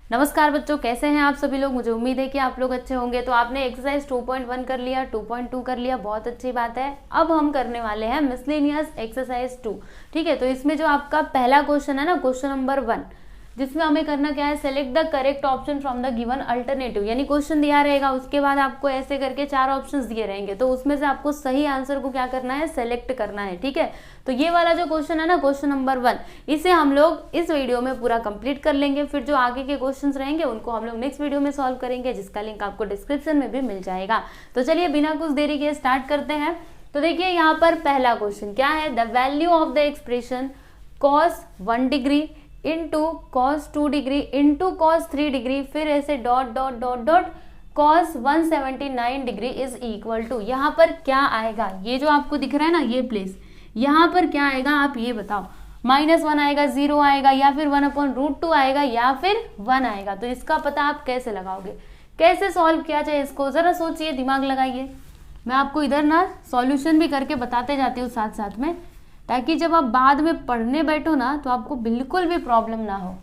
नमस्कार बच्चों, कैसे हैं आप सभी लोग। मुझे उम्मीद है कि आप लोग अच्छे होंगे। तो आपने एक्सरसाइज 2.1 कर लिया, 2.2 कर लिया, बहुत अच्छी बात है। अब हम करने वाले हैं मिसलेनियस एक्सरसाइज 2। ठीक है, तो इसमें जो आपका पहला क्वेश्चन है ना, क्वेश्चन नंबर 1, जिसमें हमें करना क्या है, select the correct option from the given alternative. यानी क्वेश्चन दिया रहेगा, उसके बाद आपको ऐसे करके 4 ऑप्शंस दिए रहेंगे, तो उसमें से आपको सही आंसर को क्या करना है, सेलेक्ट करना है। ठीक है, तो ये वाला जो क्वेश्चन है ना, क्वेश्चन नंबर 1, इसे हम लोग इस वीडियो में पूरा कंप्लीट कर लेंगे। फिर जो आगे के क्वेश्चंस रहेंगे उनको हम लोग नेक्स्ट वीडियो में सॉल्व करेंगे, जिसका लिंक आपको डिस्क्रिप्शन में भी मिल जाएगा। तो चलिए बिना कुछ देरी के स्टार्ट करते हैं। तो देखिए यहाँ पर पहला क्वेश्चन क्या है, the value of the expression cos 1 degree into cos 2 degree into cos 3 degree, फिर ऐसे dot dot dot dot cos 179 degree is equal to, यहाँ पर क्या आएगा। ये जो आपको दिख रहा है ना, ये प्लेस, यहाँ पर क्या आएगा आप ये बताओ। -1 आएगा, 0 आएगा, या फिर 1/√2 आएगा, या फिर 1 आएगा। तो इसका पता आप कैसे लगाओगे, कैसे सॉल्व किया जाए इसको, जरा सोचिए, दिमाग लगाइए। मैं आपको इधर ना सॉल्यूशन भी करके बताते जाती हूँ साथ साथ में, ताकि जब आप बाद में पढ़ने बैठो ना तो आपको बिल्कुल भी प्रॉब्लम ना हो।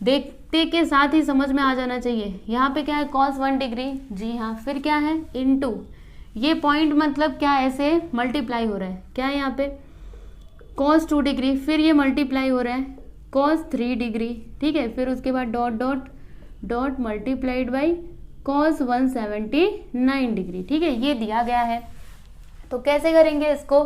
देखते के साथ ही समझ में आ जाना चाहिए। यहाँ पे क्या है, cos 1 डिग्री, जी हाँ, फिर क्या है, इनटू, ये पॉइंट मतलब क्या, ऐसे मल्टीप्लाई हो रहा है, क्या है यहाँ पे, cos 2 डिग्री, फिर ये मल्टीप्लाई हो रहा है cos 3 डिग्री। ठीक है, फिर उसके बाद dot dot dot multiplied by cos 179 degree. ठीक है, ये दिया गया है। तो कैसे करेंगे इसको,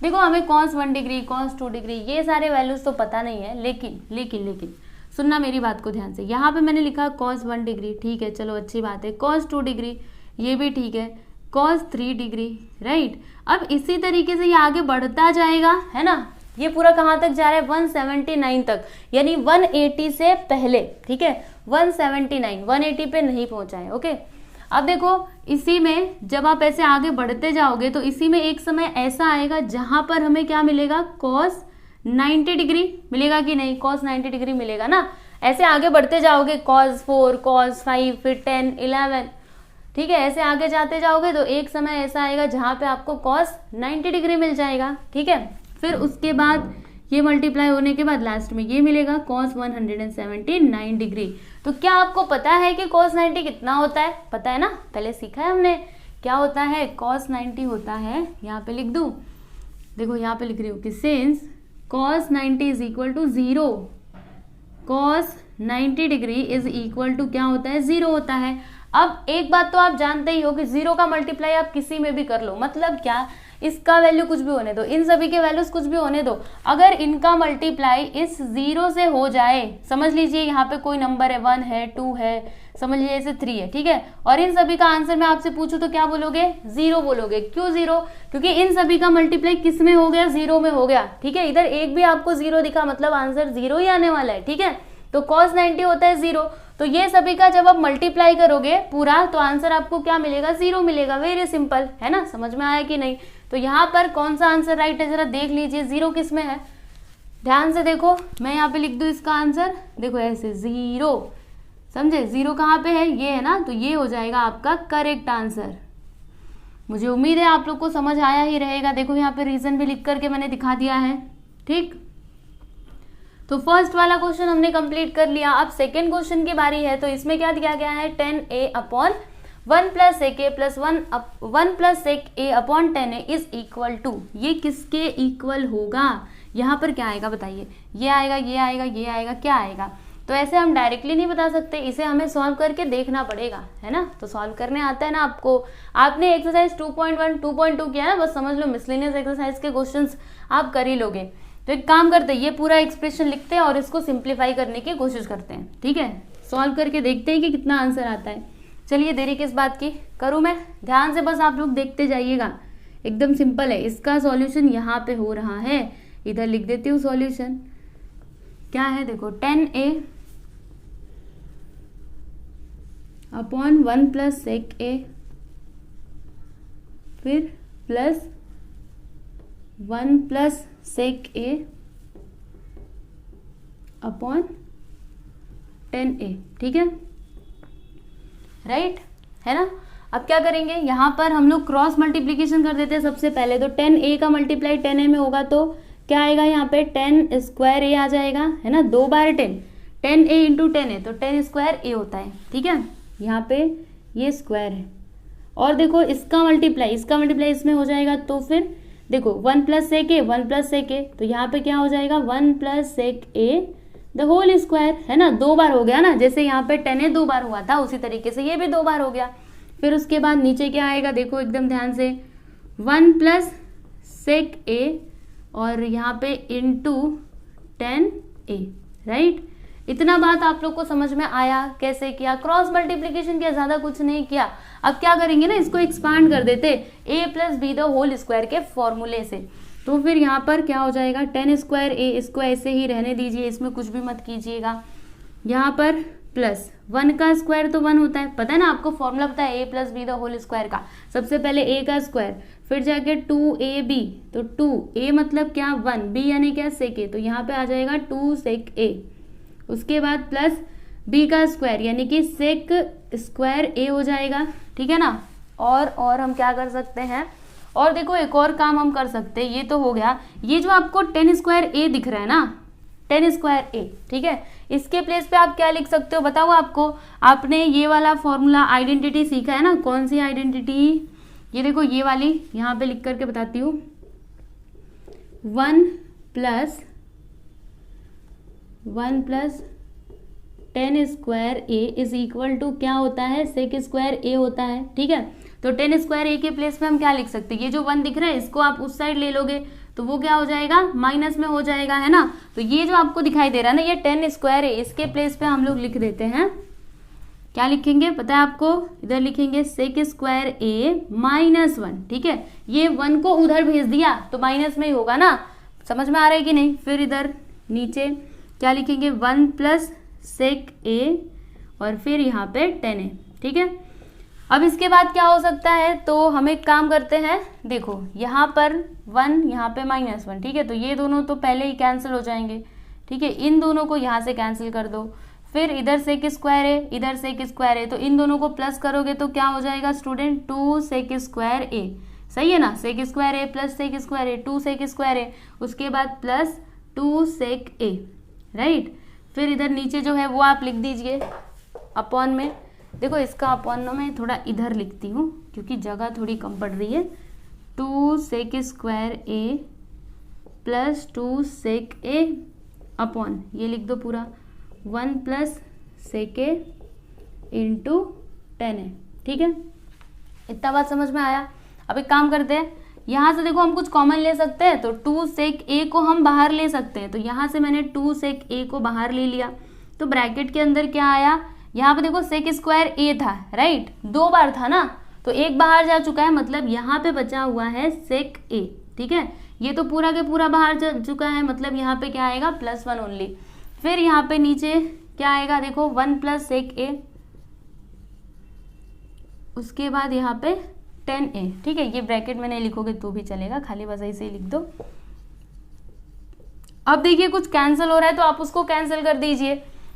देखो हमें cos 1 डिग्री, cos 2 डिग्री, ये सारे वैल्यूज तो पता नहीं है, लेकिन लेकिन लेकिन सुनना मेरी बात को ध्यान से। यहाँ पे मैंने लिखा cos 1 डिग्री, ठीक है, चलो अच्छी बात है। cos 2 डिग्री, ये भी ठीक है। cos 3 degree, right. अब इसी तरीके से ये आगे बढ़ता जाएगा, है ना। ये पूरा कहाँ तक जा रहा है, 179 तक, यानी 180 से पहले। ठीक है, 179, 180 पे नहीं पहुंचा है। ओके, अब देखो इसी में जब आप ऐसे आगे बढ़ते जाओगे तो इसी में एक समय ऐसा आएगा जहां पर हमें क्या मिलेगा, cos 90 डिग्री मिलेगा कि नहीं, cos 90 डिग्री मिलेगा ना। ऐसे आगे बढ़ते जाओगे, cos 4, cos 5, फिर 10, 11, ठीक है, ऐसे आगे जाते जाओगे तो एक समय ऐसा आएगा जहां पे आपको cos 90 डिग्री मिल जाएगा। ठीक है, फिर उसके बाद ये मल्टीप्लाई होने के बाद लास्ट में ये मिलेगा cos 179 डिग्री। तो क्या आपको पता है कि cos 90 कितना होता है, पता है ना, पहले सीखा है हमने। क्या होता है, cos 90 होता है, यहाँ पे लिख दूं, देखो यहाँ पे लिख रही हूँ कि since cos 90 is equal to 0, cos 90 degree is equal to क्या होता है, 0 होता है। अब एक बात तो आप जानते ही हो कि 0 का मल्टीप्लाई आप किसी में भी कर लो, मतलब क्या, इसका वैल्यू कुछ भी होने दो, इन सभी के वैल्यूज कुछ भी होने दो, अगर इनका मल्टीप्लाई इस 0 से हो जाए, समझ लीजिए यहाँ पे कोई नंबर है, 1 है, 2 है, समझ लीजिए ऐसे 3 है, ठीक है, और इन सभी का आंसर मैं आपसे पूछूं तो क्या बोलोगे, 0 बोलोगे। क्यों 0, क्योंकि इन सभी का मल्टीप्लाई किस में हो गया, 0 में हो गया। ठीक है, इधर एक भी आपको 0 दिखा मतलब आंसर 0 ही आने वाला है। ठीक है, तो cos 90 होता है 0, तो ये सभी का जब आप मल्टीप्लाई करोगे पूरा तो आंसर आपको क्या मिलेगा, 0 मिलेगा। वेरी सिंपल है ना, समझ में आया कि नहीं। तो यहाँ पर कौन सा आंसर राइट है, जरा देख लीजिए, 0 किस में है, ध्यान से देखो। मैं यहाँ पे लिख दूँ इसका आंसर, देखो ऐसे 0, समझे, 0 कहाँ पे है, ये है ना, तो ये हो जाएगा आपका करेक्ट आंसर। मुझे उम्मीद है आप लोग को समझ आया ही रहेगा। देखो यहाँ पे रीजन भी लिख करके मैंने दिखा दिया है। ठीक, तो फर्स्ट वाला क्वेश्चन हमने कंप्लीट कर लिया। अब सेकेंड क्वेश्चन की बारी है। तो इसमें क्या दिया गया है, 10a/1 + sec a + 1 + sec a / 10a is equal to, ये किसके इक्वल होगा, यहाँ पर क्या आएगा बताइए, ये आएगा, ये आएगा, ये आएगा, क्या आएगा। तो ऐसे हम डायरेक्टली नहीं बता सकते, इसे हमें सॉल्व करके देखना पड़ेगा, है ना। तो सॉल्व करने आता है ना आपको, आपने एक्सरसाइज 2.1 2.2 किया है, बस समझ लो मिसलेनियस एक्सरसाइज के क्वेश्चंस आप कर ही लोगे। तो एक काम करते हैं, ये पूरा एक्सप्रेशन लिखते हैं और इसको सिंप्लीफाई करने की कोशिश करते हैं। ठीक है, सॉल्व करके देखते हैं कि कितना आंसर आता है। चलिए देरी किस बात की, करूँ मैं, ध्यान से बस आप लोग देखते जाइएगा, एकदम सिंपल है। इसका सॉल्यूशन यहाँ पे हो रहा है, इधर लिख देती हूँ सॉल्यूशन। क्या है, देखो 10a/1 + sec a, फिर प्लस 1 + sec a / 10a, ठीक है, राइट है ना। अब क्या करेंगे, यहाँ पर हम लोग क्रॉस मल्टीप्लीकेशन कर देते हैं सबसे पहले। तो 10a का मल्टीप्लाई 10a में होगा तो क्या आएगा, यहाँ पे 10² a आ जाएगा, है ना, 2 बार 10, 10a इंटू 10a, तो 10 स्क्वायर a होता है, ठीक है। यहाँ पे ये स्क्वायर है, और देखो इसका मल्टीप्लाई इसमें हो जाएगा, तो फिर देखो 1 प्लस सेक ए 1 प्लस सेक ए, तो यहाँ पे क्या हो जाएगा 1 plus sec a the whole square, है ना। 2 बार हो गया ना, जैसे यहाँ पे 10a 2 बार हुआ था उसी तरीके से ये भी 2 बार हो गया। फिर उसके बाद नीचे क्या आएगा, देखो एकदम ध्यान से, 1 प्लस सेक ए और यहाँ पे इंटू 10a, राइट। इतना बात आप लोग को समझ में आया, कैसे किया, क्रॉस मल्टीप्लीकेशन किया, ज्यादा कुछ नहीं किया। अब क्या करेंगे ना, इसको एक्सपांड कर देते a plus b the whole square के फॉर्मूले से। तो फिर यहाँ पर क्या हो जाएगा 10 स्क्वायर a, इसको ऐसे ही रहने दीजिए, इसमें कुछ भी मत कीजिएगा। यहाँ पर प्लस 1 का स्क्वायर तो 1 होता है, पता है ना आपको, फॉर्मूला पता है a plus b the whole square का। सबसे पहले a का स्क्वायर, फिर जाके 2ab, तो 2a मतलब क्या 1, b यानी क्या सेक a, तो यहाँ पे आ जाएगा 2 सेक a। उसके बाद प्लस b का स्क्वायर यानी कि सेक स्क्वायर a हो जाएगा, ठीक है ना। और हम क्या कर सकते हैं, और देखो एक और काम हम कर सकते हैं, ये तो हो गया। ये जो आपको 10 स्क्वायर a दिख रहा है ना, 10 स्क्वायर a, ठीक है, इसके प्लेस पे आप क्या लिख सकते हो बताओ आपको। आपने ये वाला फॉर्मूला आइडेंटिटी सीखा है ना, कौन सी आइडेंटिटी, ये देखो ये वाली, यहाँ पे लिख करके बताती हूँ। 1 plus 10 square a is equal to क्या होता है, सेक स्क्वायर a होता है, ठीक है। तो 10 स्क्वायर a के प्लेस पे हम क्या लिख सकते हैं, ये जो 1 दिख रहा है इसको आप उस साइड ले लोगे तो वो क्या हो जाएगा, माइनस में हो जाएगा, है ना। तो ये जो आपको दिखाई दे रहा है ना, ये 10 स्क्वायर है, इसके प्लेस पे हम लोग लिख देते हैं, क्या लिखेंगे पता है आपको, इधर लिखेंगे सेक स्क्वायर a माइनस 1, ठीक है। ये 1 को उधर भेज दिया तो माइनस में ही होगा ना, समझ में आ रहा है कि नहीं। फिर इधर नीचे क्या लिखेंगे, 1 प्लस सेक a और फिर यहाँ पे 10a, ठीक है। अब इसके बाद क्या हो सकता है, तो हम एक काम करते हैं, देखो यहाँ पर 1 यहाँ पे माइनस 1, ठीक है, तो ये दोनों तो पहले ही कैंसिल हो जाएंगे, ठीक है। इन दोनों को यहाँ से कैंसिल कर दो, फिर इधर सेक स्क्वायर है इधर सेक स्क्वायर है, तो इन दोनों को प्लस करोगे तो क्या हो जाएगा स्टूडेंट, 2 सेक स्क्वायर a, सही है ना। Sec square a plus sec square a, 2 sec square a, उसके बाद प्लस 2 सेक a, राइट। फिर इधर नीचे जो है वो आप लिख दीजिए अपॉन में, देखो इसका अपॉन में मैं थोड़ा इधर लिखती हूँ क्योंकि जगह थोड़ी कम पड़ रही है। 2 sec square a plus 2 sec a upon, ये लिख दो पूरा, 1 plus sec a into 10a, ठीक है। इतना बात समझ में आया। अब एक काम करते हैं, यहाँ से देखो हम कुछ कॉमन ले सकते हैं, तो 2 सेक a को हम बाहर ले सकते हैं, तो यहाँ से मैंने 2 सेक a को बाहर ले लिया, तो ब्रैकेट के अंदर क्या आया, यहाँ पे देखो सेक स्क्वायर a था, राइट, 2 बार था ना, तो एक बाहर जा चुका है, मतलब यहाँ पे बचा हुआ है सेक a, ठीक है। ये तो पूरा के पूरा बाहर जा चुका है, मतलब यहाँ पे क्या आएगा +1 ओनली। फिर यहाँ पे नीचे क्या आएगा, देखो 1 प्लस सेक a, उसके बाद यहाँ पे 10a, ठीक है। ये ब्रैकेट में नहीं लिखोगे तो भी चलेगा, खाली बस ऐसे ही लिख दो। अब देखिए कुछ कैंसिल हो रहा है तो आप उसको कैंसिल कर दीजिए,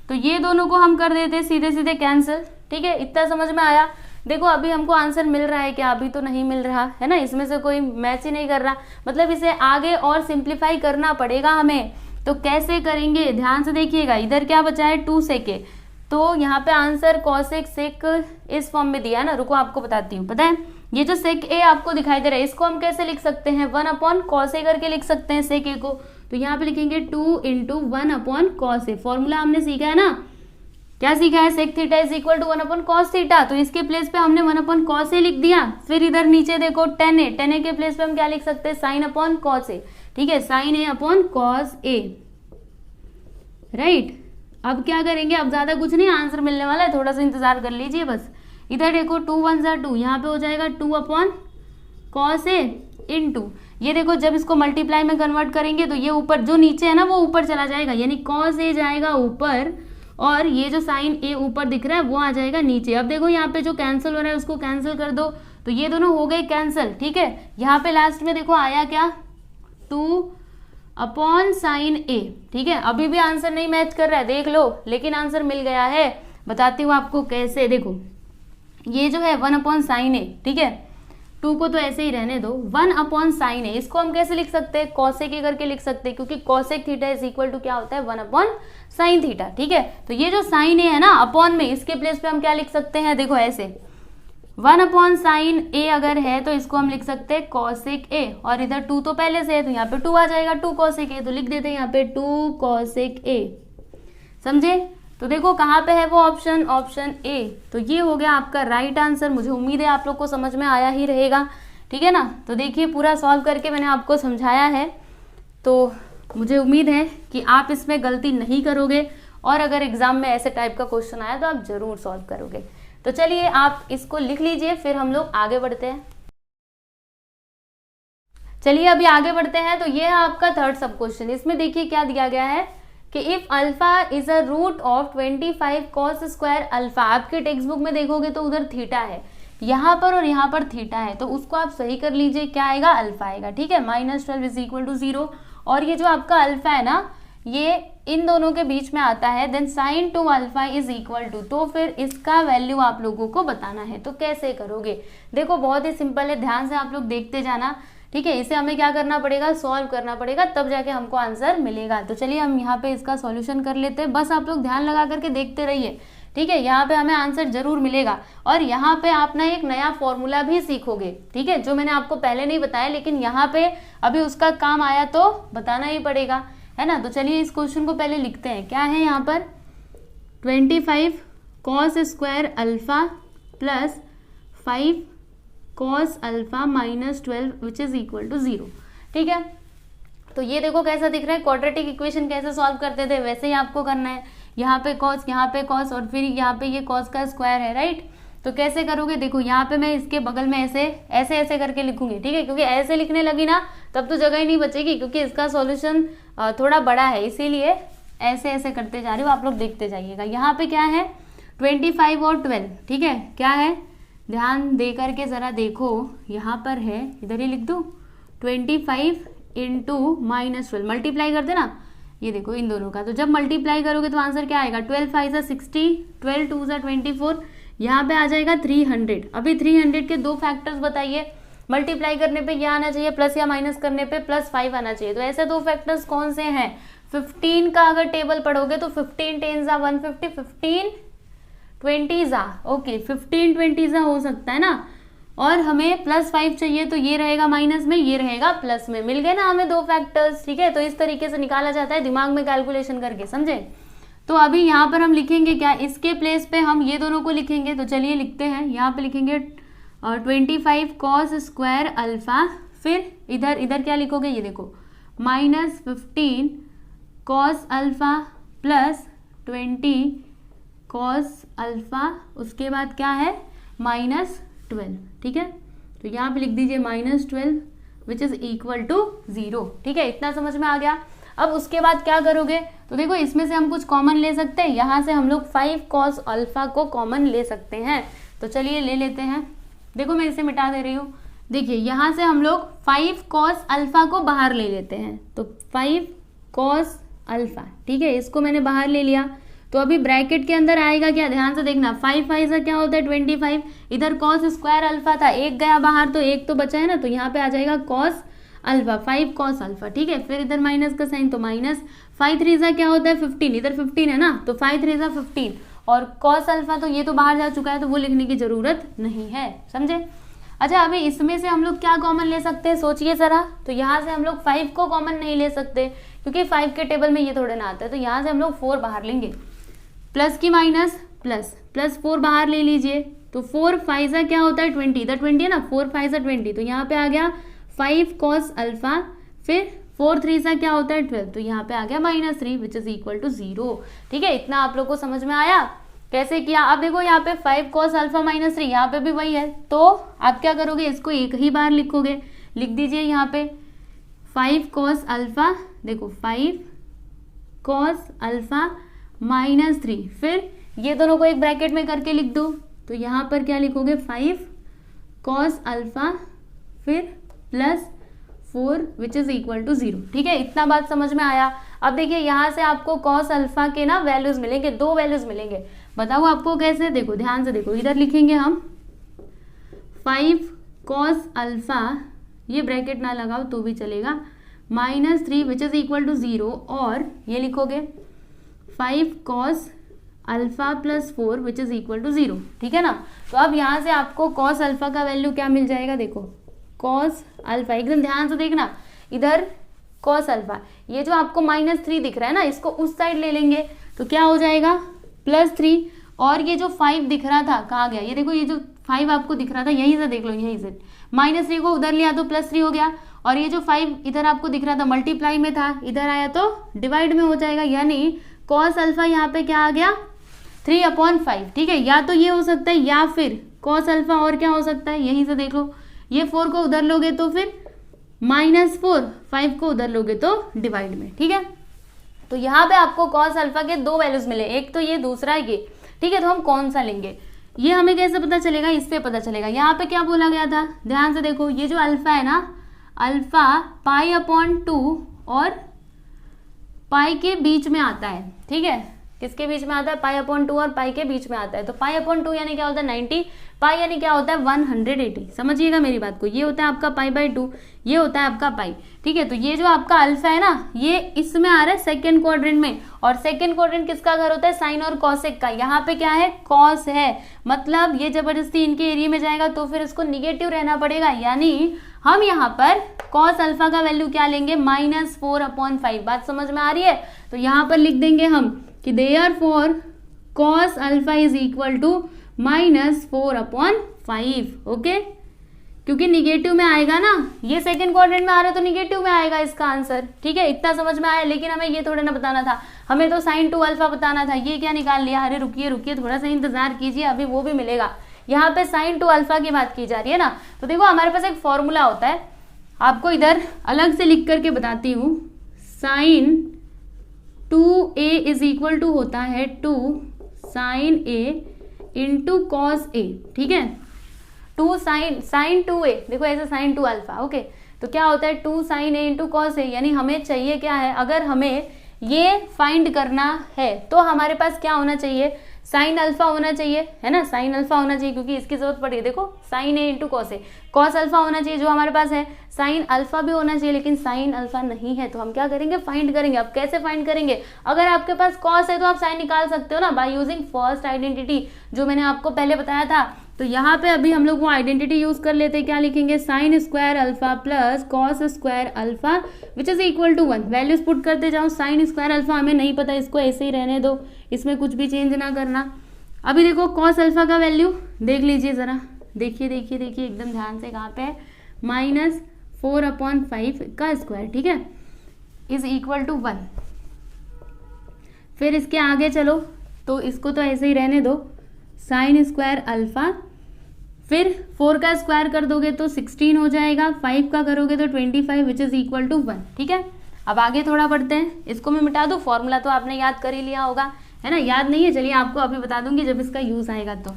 तो ये दोनों को हम कर देते सीधे सीधे कैंसिल, ठीक है। इतना समझ में आया। देखो अभी हमको आंसर मिल रहा है क्या, अभी तो नहीं मिल रहा है ना, इसमें से कोई मैच ही नहीं कर रहा, मतलब इसे आगे और सिंप्लीफाई करना पड़ेगा हमें। तो कैसे करेंगे, ध्यान से देखिएगा। इधर क्या बचा है 2 सेक a, तो यहाँ पे आंसर कॉसेक सेक इस फॉर्म में दिया है ना, रुको आपको बताती हूँ। पता है ये जो सेक a आपको दिखाई दे रहा है, इसको हम कैसे लिख सकते हैं, 1 अपॉन कॉस a करके लिख सकते हैं सेक a को। तो यहाँ पे लिखेंगे 2 into 1 upon cos a, formula हमने सीखा है ना, क्या सीखा है, sec theta is equal to 1 upon cos theta, तो इसके प्लेस पे हमने 1 अपॉन कॉस a लिख दिया। फिर इधर नीचे देखो 10a के प्लेस पे हम क्या लिख सकते हैं, साइन अपॉन कॉस a, ठीक है, sine a upon cos a, right. अब क्या करेंगे, अब ज्यादा कुछ नहीं, आंसर मिलने वाला है, थोड़ा सा इंतजार कर लीजिए बस। इधर देखो 2 1 2, यहाँ पे हो जाएगा 2 अपॉन कॉस a इंटू, ये देखो जब इसको मल्टीप्लाई में कन्वर्ट करेंगे तो ये ऊपर जो नीचे है ना वो ऊपर चला जाएगा, यानी कॉस a जाएगा ऊपर और ये जो साइन a ऊपर दिख रहा है वो आ जाएगा नीचे। अब देखो यहाँ पे जो कैंसिल हो रहा है उसको कैंसिल कर दो, तो ये दोनों हो गए कैंसिल, ठीक है। यहाँ पे लास्ट में देखो आया क्या, 2 अपॉन साइन a, ठीक है। अभी भी आंसर नहीं मैच कर रहा है, देख लो, लेकिन आंसर मिल गया है। बताती हूँ आपको कैसे, देखो ये जो है 1 अपॉन साइन a, ठीक है, 2 को तो ऐसे ही रहने दो, 1 अपॉन साइन a, इसको हम कैसे लिख सकते हैं, कॉसेक a करके लिख सकते हैं, क्योंकि cosec theta is equal to क्या होता है, 1 अपॉन साइन थीटा, ठीक है। तो ये जो साइन ए है ना अपॉन में, इसके प्लेस पे हम क्या लिख सकते हैं, देखो ऐसे 1 अपॉन साइन ए अगर है तो इसको हम लिख सकते हैं कॉसेक ए, और इधर 2 तो पहले से है तो यहाँ पे 2 आ जाएगा, 2 कॉसेक ए, तो लिख देते हैं यहाँ पे 2 कॉसेक ए, समझे। तो देखो कहाँ पे है वो ऑप्शन, ऑप्शन ए। तो ये हो गया आपका राइट आंसर। मुझे उम्मीद है आप लोग को समझ में आया ही रहेगा, ठीक है ना। तो देखिए पूरा सॉल्व करके मैंने आपको समझाया है, तो मुझे उम्मीद है कि आप इसमें गलती नहीं करोगे, और अगर एग्जाम में ऐसे टाइप का क्वेश्चन आया तो आप जरूर सॉल्व करोगे। तो चलिए आप इसको लिख लीजिए, फिर हम लोग आगे बढ़ते हैं। चलिए अभी आगे बढ़ते हैं। तो ये है आपका थर्ड सब क्वेश्चन। इसमें देखिए क्या दिया गया है कि if alpha is a root of 25 cos square alpha, आपके टेक्स्ट बुक में देखोगे तो उधर थीटा है, यहाँ पर और यहाँ पर थीटा है, तो उसको आप सही कर लीजिए, क्या आएगा, अल्फा आएगा, ठीक है। -12 इज इक्वल टू 0, और ये जो आपका अल्फा है ना ये इन दोनों के बीच में आता है, then sine 2 alpha is equal to, तो फिर इसका वैल्यू आप लोगों को बताना है। तो कैसे करोगे, देखो बहुत ही सिंपल है, ध्यान से आप लोग देखते जाना, ठीक है। इसे हमें क्या करना पड़ेगा, सॉल्व करना पड़ेगा, तब जाके हमको आंसर मिलेगा। तो चलिए हम यहाँ पे इसका सॉल्यूशन कर लेते हैं, बस आप लोग ध्यान लगा करके देखते रहिए, ठीक है। यहाँ पे हमें आंसर जरूर मिलेगा, और यहाँ पे आप ना एक नया फॉर्मूला भी सीखोगे, ठीक है, जो मैंने आपको पहले नहीं बताया, लेकिन यहाँ पे अभी उसका काम आया तो बताना ही पड़ेगा, है ना। तो चलिए इस क्वेश्चन को पहले लिखते हैं। क्या है यहाँ पर, 25 cos square alpha plus 5 cos alpha minus 12 which is equal to 0, ठीक है। तो ये देखो कैसा दिख रहा है, क्वाड्रेटिक इक्वेशन कैसे सॉल्व करते थे वैसे ही आपको करना है। यहाँ पे cos, यहाँ पे cos, और फिर यहाँ पे ये cos का स्क्वायर है, राइट। तो कैसे करोगे, देखो यहाँ पे मैं इसके बगल में ऐसे ऐसे ऐसे करके लिखूंगी, ठीक है, क्योंकि ऐसे लिखने लगी ना तब तो जगह ही नहीं बचेगी, क्योंकि इसका सॉल्यूशन थोड़ा बड़ा है, इसीलिए ऐसे ऐसे करते जा रही हूँ, आप लोग देखते जाइएगा। यहाँ पे क्या है, 25 और 12, ठीक है, क्या है, ध्यान दे करके जरा देखो, यहाँ पर है, इधर ही लिख दूँ, 25 इंटू -12, मल्टीप्लाई कर देना, ये देखो इन दोनों का। तो जब मल्टीप्लाई करोगे तो आंसर क्या आएगा, 12 5 60, 12 2 24, यहाँ पे आ जाएगा 300। अभी 300 के दो फैक्टर्स बताइए, मल्टीप्लाई करने पे ये आना चाहिए प्लस, या माइनस करने पे +5 आना चाहिए। तो ऐसे दो फैक्टर्स कौन से हैं, 15 का अगर टेबल पढ़ोगे तो 15 10 150, 15 20 ओके, 15 20 हो सकता है ना, और हमें +5 चाहिए, तो ये रहेगा माइनस में, ये रहेगा प्लस में, मिल गए ना हमें दो फैक्टर्स, ठीक है। तो इस तरीके से निकाला जाता है दिमाग में कैलकुलेशन करके, समझे। तो अभी यहाँ पर हम लिखेंगे क्या, इसके प्लेस पे हम ये दोनों को लिखेंगे। तो चलिए लिखते हैं, यहाँ पे लिखेंगे 25 cos स्क्वायर अल्फा, फिर इधर इधर क्या लिखोगे, ये देखो -15 cos alpha plus 20 cos alpha, उसके बाद क्या है -12, ठीक है। तो यहाँ पे लिख दीजिए -12 विच इज इक्वल टू 0, ठीक है, इतना समझ में आ गया। अब उसके बाद क्या करोगे, तो देखो इसमें से हम कुछ कॉमन ले सकते हैं, यहाँ से हम लोग 5 cos अल्फा को कॉमन ले सकते हैं। तो चलिए ले लेते हैं, देखो मैं इसे मिटा दे रही हूँ, देखिए यहाँ से हम लोग 5 cos अल्फा को बाहर ले लेते हैं, तो 5 cos अल्फा, ठीक है, इसको मैंने बाहर ले लिया। तो अभी ब्रैकेट के अंदर आएगा क्या, ध्यान से देखना, 5 5 से क्या होता है 25, इधर cos स्क्वायर अल्फा था, एक गया बाहर तो एक तो बचा है ना, तो यहाँ पे आ जाएगा cos अल्फा, 5 cos अल्फा, ठीक है। फिर इधर माइनस का साइन, तो माइनस 5 3 सा क्या होता है 15, इधर 15 है ना, तो 5 3 सा 15, और cos अल्फा तो ये तो बाहर जा चुका है, तो वो लिखने की जरूरत नहीं है, समझे। अच्छा अभी इसमें से हम लोग क्या कॉमन ले सकते हैं, सोचिए जरा। तो यहाँ से हम लोग 5 को कॉमन नहीं ले सकते, क्योंकि 5 के टेबल में ये थोड़े ना आता है, तो यहाँ से हम लोग 4 बाहर लेंगे, प्लस की माइनस प्लस, प्लस 4 बाहर ले लीजिए, तो 4 5 सा क्या होता है 20, इधर 20 है ना, 4 5 सा 20, तो यहाँ पे आ गया 5 cos अल्फा, फिर 4 3 सा क्या होता है 12, तो यहाँ पे आ गया -3 विच इज इक्वल टू 0, ठीक है। इतना आप लोग को समझ में आया कैसे किया। अब देखो यहाँ पे 5 cos अल्फा -3, यहाँ पे भी वही है, तो आप क्या करोगे, इसको एक ही बार लिखोगे, लिख दीजिए यहाँ पे 5 cos अल्फा, देखो 5 cos अल्फा -3, फिर ये दोनों को एक ब्रैकेट में करके लिख दो, तो यहाँ पर क्या लिखोगे 5 cos अल्फा, फिर plus 4 which is equal to 0, ठीक है। इतना बात समझ में आया। अब देखिए यहाँ से आपको cos अल्फा के ना वैल्यूज मिलेंगे, दो वैल्यूज मिलेंगे, बताओ आपको कैसे, देखो ध्यान से देखो, इधर लिखेंगे हम 5 cos अल्फा, ये ब्रैकेट ना लगाओ तो भी चलेगा, -3 विच इज इक्वल टू 0, और ये लिखोगे 5 cos alpha plus 4 which is equal to 0, ठीक है ना। तो अब यहाँ से आपको cos अल्फा का वैल्यू क्या मिल जाएगा, देखो cos अल्फा, एकदम ध्यान से देखना, इधर cos अल्फा, ये जो आपको -3 दिख रहा है ना, इसको उस साइड ले लेंगे तो क्या हो जाएगा +3, और ये जो 5 दिख रहा था कहाँ गया, ये देखो ये जो 5 आपको दिख रहा था यहीं से देख लो, यहीं से -3 को उधर लिया तो +3 हो गया, और ये जो 5 इधर आपको दिख रहा था मल्टीप्लाई में था, इधर आया तो डिवाइड में हो जाएगा, यानी cos अल्फा यहाँ पे क्या आ गया 3/5, ठीक है। या तो ये हो सकता है या फिर cos अल्फा और क्या हो सकता है, यहीं से देख लो, ये 4 को उधर लोगे तो फिर -4, 5 को उधर लोगे तो डिवाइड में, ठीक है। तो यहाँ पे आपको cos अल्फा के 2 वैल्यूज मिले, एक तो ये दूसरा ये, ठीक है। तो हम कौन सा लेंगे ये हमें कैसे पता चलेगा, इससे पता चलेगा। यहाँ पे क्या बोला गया था, ध्यान से देखो, ये जो अल्फा है ना, अल्फा π/2 और पाई के बीच में आता है, ठीक है। किसके बीच में आता है, π/2 और पाई के बीच में आता है। तो π/2 यानी क्या होता है 90, पाई यानी क्या होता है 180, समझिएगा मेरी बात को, ये होता है आपका π/2, ये होता है आपका पाई, ठीक है। तो ये जो आपका अल्फा है ना, ये इसमें आ रहा है सेकंड क्वाड्रेंट में, और सेकंड क्वाड्रेंट किसका घर होता है, साइन और कॉसेक का। यहाँ पे क्या है, कॉस है, मतलब ये जबरदस्ती इनके एरिया में जाएगा तो फिर इसको निगेटिव रहना पड़ेगा, यानी हम यहाँ पर cos अल्फा का वैल्यू क्या लेंगे, -4/5। बात समझ में आ रही है। तो यहाँ पर लिख देंगे हम कि therefore cos alpha is equal to -4/5, okay. क्योंकि निगेटिव में आएगा ना, ये सेकंड क्वाड्रेंट में आ रहा है तो निगेटिव में आएगा इसका आंसर, ठीक है। इतना समझ में आया, लेकिन हमें ये थोड़ा ना बताना था, हमें तो sin 2 अल्फा बताना था। ये क्या निकाल लिया, अरे रुकिए रुकिए, थोड़ा सा इंतजार कीजिए, अभी वो भी मिलेगा। यहाँ पे sin 2 अल्फा की बात की जा रही है ना, तो देखो हमारे पास एक फॉर्मूला होता है, आपको इधर अलग से लिख करके बताती हूँ। sin 2a is equal to होता है 2 sin a into cos a, ठीक है। 2 sin 2a, देखो ऐसे sin 2 अल्फा, ओके। तो क्या होता है 2 sin a into cos a, यानी हमें चाहिए क्या है, अगर हमें ये फाइंड करना है तो हमारे पास क्या होना चाहिए, साइन अल्फा होना चाहिए, है ना, साइन अल्फा होना चाहिए, क्योंकि इसकी जरूरत पड़ी है। देखो साइन ए इंटू कॉस ए, कॉस अल्फा होना चाहिए जो हमारे पास है, साइन अल्फा भी होना चाहिए, लेकिन साइन अल्फा नहीं है, तो हम क्या करेंगे, फाइंड करेंगे। अब कैसे फाइंड करेंगे, अगर आपके पास कॉस है तो आप साइन निकाल सकते हो ना, बाय यूजिंग फर्स्ट आइडेंटिटी, जो मैंने आपको पहले बताया था। तो यहाँ पे अभी हम लोग वो आइडेंटिटी यूज कर लेते हैं, क्या लिखेंगे, sine square alpha plus cos square alpha which is equal to 1। Values put करते जाओ, साइन स्क्वायर अल्फा हमें नहीं पता, इसको ऐसे ही रहने दो, इसमें कुछ भी चेंज ना करना। अभी देखो कॉस अल्फा का वैल्यू देख लीजिए जरा, देखिए देखिए देखिए एकदम ध्यान से, कहाँ पे है, -4/5 का स्क्वायर, ठीक है, इज इक्वल टू 1। फिर इसके आगे चलो, तो इसको तो ऐसे ही रहने दो, साइन स्क्वायर अल्फा, फिर 4 का स्क्वायर कर दोगे तो 16 हो जाएगा, 5 का करोगे तो 25 विच इज इक्वल टू 1, ठीक है। अब आगे थोड़ा बढ़ते हैं, इसको मैं मिटा दूँ, फॉर्मूला तो आपने याद कर ही लिया होगा, है ना, याद नहीं है, चलिए आपको अभी बता दूंगी जब इसका यूज आएगा तो,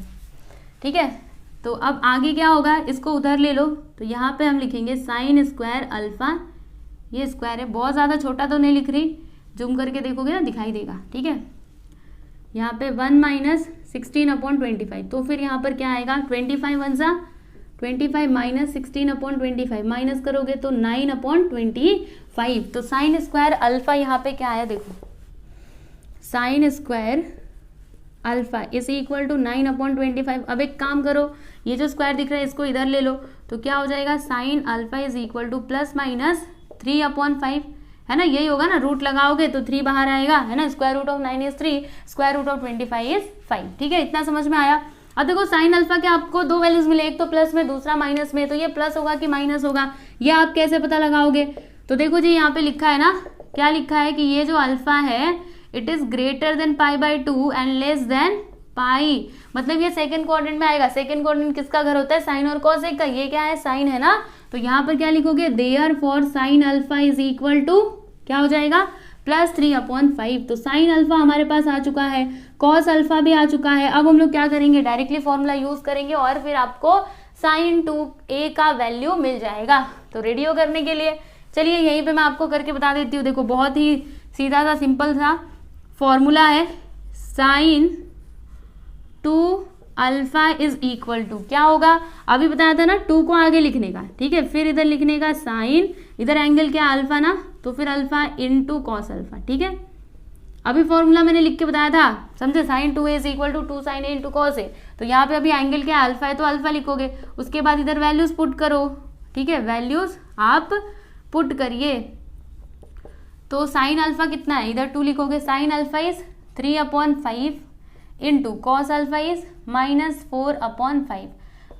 ठीक है। तो अब आगे क्या होगा, इसको उधर ले लो, तो यहाँ पे हम लिखेंगे साइन स्क्वायर अल्फा, ये स्क्वायर है, बहुत ज़्यादा छोटा तो नहीं लिख रही, जूम करके देखोगे ना दिखाई देगा, ठीक है। यहाँ पे 1 - 16/25, तो फिर यहाँ पर क्या आएगा, 25 1 सा 25 - 16/25, माइनस करोगे तो 9/25। तो साइन स्क्वायर अल्फा यहाँ पे क्या आया, देखो sine square alpha is equal to 9/25। अब एक काम करो, ये जो स्क्वायर दिख रहा है इसको इधर ले लो, तो क्या हो जाएगा, sine alpha is equal to ±3/5, है ना, यही होगा ना, रूट लगाओगे तो 3 बाहर आएगा, है ना, square root of 9 is 3, square root of 25 is 5, ठीक है। इतना समझ में आया। अब देखो साइन अल्फा के आपको 2 वैल्यूज मिले, एक तो प्लस में दूसरा माइनस में, तो ये प्लस होगा कि माइनस होगा, ये आप कैसे पता लगाओगे। तो देखो जी यहाँ पे लिखा है ना, क्या लिखा है कि ये जो अल्फा है it is greater than π/2 and less than pi, मतलब ये सेकंड क्वाड्रेंट में आएगा। सेकंड क्वाड्रेंट किसका घर होता है, साइन और कॉसेक का, ये क्या है, साइन है ना, तो यहाँ पर क्या लिखोगे, therefore sine alpha is equal to क्या हो जाएगा, +3/5। तो साइन अल्फा हमारे पास आ चुका है, कॉस अल्फा भी आ चुका है। अब हम लोग क्या करेंगे, डायरेक्टली फॉर्मूला यूज करेंगे और फिर आपको साइन 2a का वैल्यू मिल जाएगा। तो रेडियो करने के लिए चलिए यहीं पे मैं आपको करके बता देती हूँ। देखो बहुत ही सीधा सा सिंपल सा फॉर्मूला है, sine 2 alpha is equal to क्या होगा, अभी बताया था ना 2 को आगे लिखने का, ठीक है, फिर इधर लिखने का साइन, इधर एंगल क्या अल्फा ना, तो फिर अल्फा इंटू कॉस अल्फा, ठीक है। अभी फॉर्मूला मैंने लिख के बताया था, समझे, sin 2a is equal to 2 sin a into cos A. तो यहाँ पे अभी एंगल क्या अल्फा है तो अल्फा लिखोगे, उसके बाद इधर वैल्यूज पुट करो, ठीक है, वैल्यूज आप पुट करिए। तो साइन अल्फा कितना है, इधर 2 लिखोगे, sign alpha is 3/5 into cos alpha is -4/5।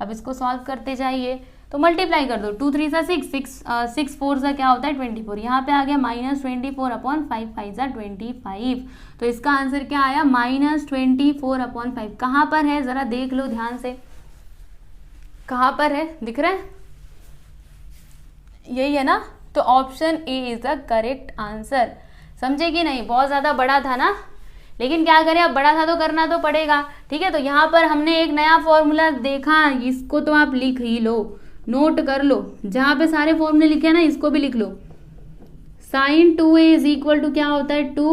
अब इसको सॉल्व करते जाइए तो मल्टीप्लाई कर दो, 2 3 सा 6, 6 4 सा क्या होता है 24, यहाँ पे आ गया -24/5, 5 सा 25। तो इसका आंसर क्या आया -24/5। कहाँ पर है जरा देख लो ध्यान से, कहाँ पर है, दिख रहा है, यही है ना। तो option A is the correct answer. समझे कि नहीं, बहुत ज्यादा बड़ा था ना, लेकिन क्या करें, अब बड़ा था तो करना तो पड़ेगा, ठीक है। तो यहाँ पर हमने एक नया फॉर्मूला देखा, इसको तो आप लिख ही लो, नोट कर लो, जहां पे सारे फॉर्मूले लिखे हैं ना इसको भी लिख लो। Sine 2a is equal to क्या होता है 2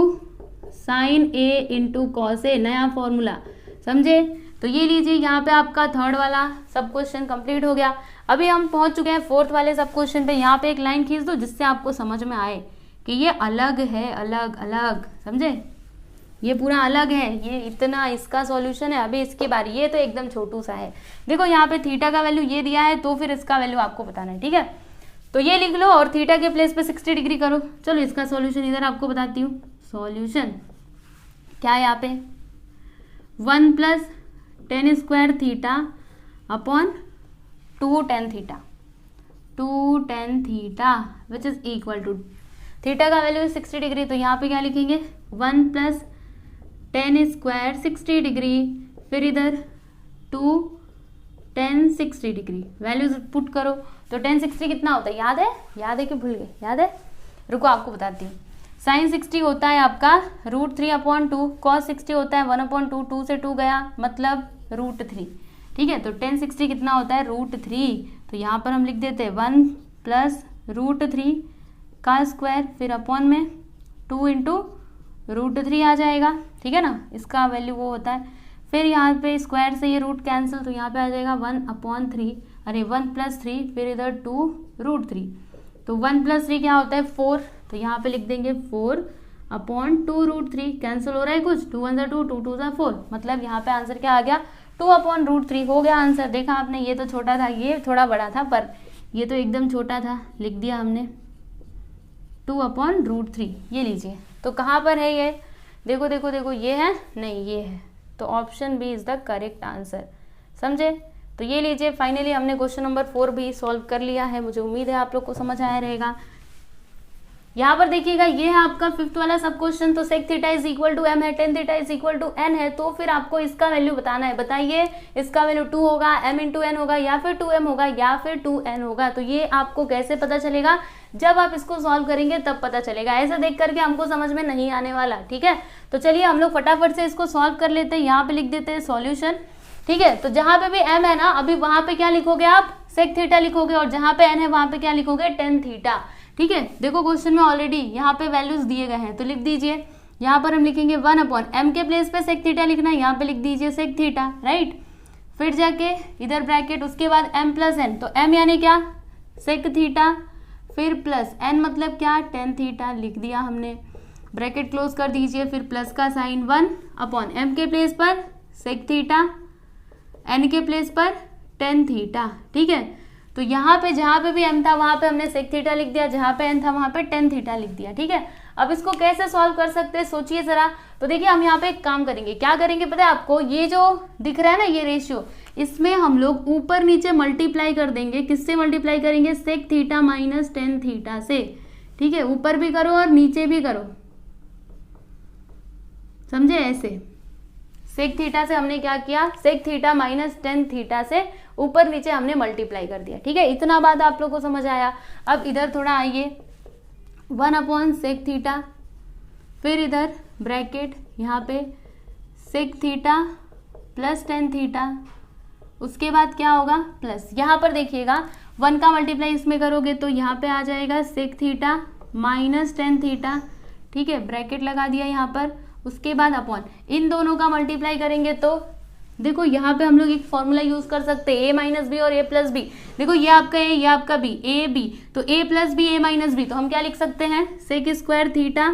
sin a into cos A, नया फॉर्मूला, समझे। तो ये लीजिए, यहाँ पे आपका थर्ड वाला सब क्वेश्चन कंप्लीट हो गया। अभी हम पहुंच चुके हैं फोर्थ वाले सब क्वेश्चन पे। यहाँ पे एक लाइन खींच दो जिससे आपको समझ में आए कि ये अलग है, अलग अलग, समझे, ये पूरा अलग है, ये इतना इसका सॉल्यूशन है। अभी इसके बारे, ये तो एकदम छोटू सा है। देखो यहाँ पे थीटा का वैल्यू ये दिया है, तो फिर इसका वैल्यू आपको बताना है, ठीक है। तो ये लिख लो और थीटा के प्लेस पे 60 डिग्री करो। चलो इसका सॉल्यूशन इधर आपको बताती हूँ। सॉल्यूशन क्या है यहाँ पे, 1 + tan square theta upon 2 tan theta, 2 tan theta which is equal to, theta का वैल्यू 60 डिग्री, तो यहाँ पे क्या लिखेंगे 1 + tan स्क्वायर 60 डिग्री, फिर इधर 2 tan 60 डिग्री, वैल्यूज पुट करो। तो tan 60 कितना होता है, याद है, याद है कि भूल गए, याद है, रुको आपको बताती हूँ। sin 60 होता है आपका √3/2, cos 60 होता है 1/2, 2 से 2 गया मतलब √3, ठीक है। तो tan 60 कितना होता है √3, तो यहाँ पर हम लिख देते हैं 1 + √3 का स्क्वायर, फिर अपॉन में 2 × √3 आ जाएगा, ठीक है ना, इसका वैल्यू वो होता है। फिर यहाँ पे स्क्वायर से ये रूट कैंसिल, तो यहाँ पे आ जाएगा 1/3, अरे 1 + 3, फिर इधर 2 √3, तो 1 + 3 क्या होता है 4, तो यहाँ पे लिख देंगे 4/2 √3, कैंसिल हो रहा है कुछ, 2 1 2, 2 2 4, मतलब यहाँ पे आंसर क्या आ गया 2/√3 हो गया आंसर। देखा आपने, ये तो छोटा था, ये थोड़ा बड़ा था, पर ये तो एकदम छोटा था, लिख दिया हमने 2/√3। ये लीजिए, तो कहाँ पर है ये, देखो देखो देखो, ये है नहीं, ये है, तो option B is the correct answer, समझे। तो ये लीजिए, फाइनली हमने क्वेश्चन नंबर 4 भी सॉल्व कर लिया है। मुझे उम्मीद है आप लोग को समझ आया रहेगा। यहाँ पर देखिएगा, ये है आपका 5th वाला सब क्वेश्चन। तो sec theta is equal to m है, tan theta is equal to n है, तो फिर आपको इसका वैल्यू बताना है। बताइए, इसका वैल्यू 2 होगा, m × n होगा, या फिर 2m होगा, या फिर 2n होगा। तो ये आपको कैसे पता चलेगा, जब आप इसको सॉल्व करेंगे तब पता चलेगा, ऐसा देख करके हमको समझ में नहीं आने वाला, ठीक है। तो चलिए हम लोग फटाफट से इसको सॉल्व कर लेते हैं। यहाँ पे लिख देते हैं सॉल्यूशन, ठीक है। तो जहाँ पे भी m है ना, अभी वहां पे क्या लिखोगे आप, sec थीटा लिखोगे, और जहाँ पे n है वहां पे क्या लिखोगे, tan थीटा, ठीक है। देखो क्वेश्चन में ऑलरेडी यहाँ पे वैल्यूज दिए गए हैं, तो लिख दीजिए। यहाँ पर हम लिखेंगे 1/m के प्लेस पे sec थीटा लिखना है, यहाँ पे लिख दीजिए sec थीटा, राइट। फिर जाके इधर ब्रैकेट, उसके बाद m + n, तो m यानी क्या sec थीटा, फिर प्लस n मतलब क्या tan थीटा, लिख दिया हमने, ब्रैकेट क्लोज कर दीजिए। फिर प्लस का साइन 1/m के प्लेस पर sec थीटा, n के प्लेस पर tan थीटा, ठीक है। तो यहाँ पे जहाँ पे भी m था वहाँ पे हमने sec थीटा लिख दिया, जहाँ पे n था वहाँ पे tan थीटा लिख दिया, ठीक है। अब इसको कैसे सॉल्व कर सकते हैं, सोचिए जरा। तो देखिए, हम यहाँ पे एक काम करेंगे, क्या करेंगे पता है आपको, ये जो दिख रहा है ना ये रेशियो, इसमें हम लोग ऊपर नीचे मल्टीप्लाई कर देंगे। किससे मल्टीप्लाई करेंगे, sec theta minus tan theta से, ठीक है। ऊपर भी करो और नीचे भी करो, समझे, ऐसे sec थीटा से हमने क्या किया, sec theta minus tan theta से ऊपर नीचे हमने मल्टीप्लाई कर दिया, ठीक है। इतना बात आप लोग को समझ आया। अब इधर थोड़ा आइए, 1/sec थीटा, फिर इधर ब्रैकेट, यहाँ पे sec theta plus tan theta, उसके बाद क्या होगा प्लस, यहाँ पर देखिएगा 1 का मल्टीप्लाई इसमें करोगे तो यहाँ पे आ जाएगा sec theta minus tan theta, ठीक है, ब्रैकेट लगा दिया यहाँ पर। उसके बाद अपॉन, इन दोनों का मल्टीप्लाई करेंगे तो देखो यहाँ पे हम लोग एक फॉर्मूला यूज कर सकते हैं, a - b और a + b। देखो ये आपका a, ये आपका b, a b, तो a + b a - b, तो हम क्या लिख सकते हैं sec² theta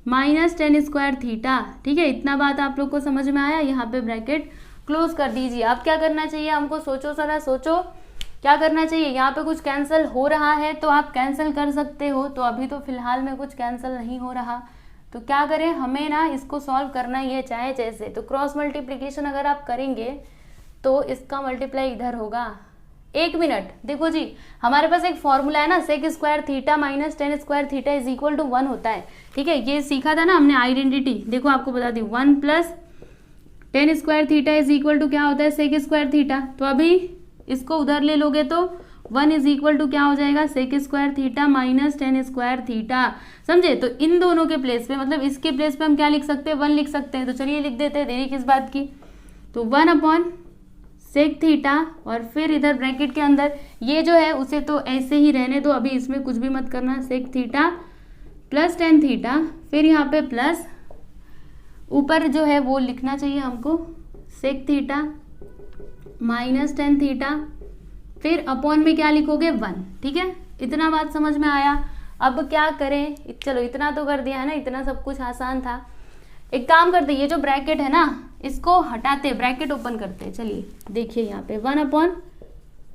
minus tan square theta. ठीक है, इतना बात आप लोग को समझ में आया। यहाँ पे ब्रैकेट क्लोज कर दीजिए। अब क्या करना चाहिए हमको, सोचो जरा, सोचो क्या करना चाहिए। यहाँ पे कुछ कैंसिल हो रहा है तो आप कैंसिल कर सकते हो, तो अभी तो फिलहाल में कुछ कैंसिल नहीं हो रहा, तो क्या करें, हमें ना इसको सॉल्व करना ही है चाहे जैसे। तो क्रॉस मल्टीप्लिकेशन अगर आप करेंगे तो इसका मल्टीप्लाई इधर होगा। एक मिनट, देखो जी, हमारे पास एक फॉर्मूला है ना, sec square theta minus tan square theta is equal to 1 होता है। ठीक है, ये सीखा था ना हमने आइडेंटिटी। देखो आपको बता दी, 1 plus tan square theta is equal to क्या होता है, सेक स्क्वायर थीटा। तो अभी इसको उधर ले लोगे तो 1 इज इक्वल टू क्या हो जाएगा, sec square theta minus tan square theta. समझे, तो इन दोनों के प्लेस पे, मतलब इसके प्लेस पे हम क्या लिख सकते हैं, 1 लिख सकते हैं। तो चलिए लिख देते हैं, देरी किस बात की। तो 1 अपॉन सेक थीटा, और फिर इधर ब्रैकेट के अंदर ये जो है उसे तो ऐसे ही रहने दो, अभी इसमें कुछ भी मत करना। Sec theta plus ten theta, फिर यहाँ पे प्लस, ऊपर जो है वो लिखना चाहिए हमको, sec theta minus ten theta, फिर अपॉन में क्या लिखोगे, 1। ठीक है, इतना बात समझ में आया। अब क्या करें, चलो इतना तो कर दिया है ना, इतना सब कुछ आसान था। एक काम करते, ये जो ब्रैकेट है ना इसको हटाते, ब्रैकेट ओपन करते। चलिए देखिए यहाँ पे 1 अपॉन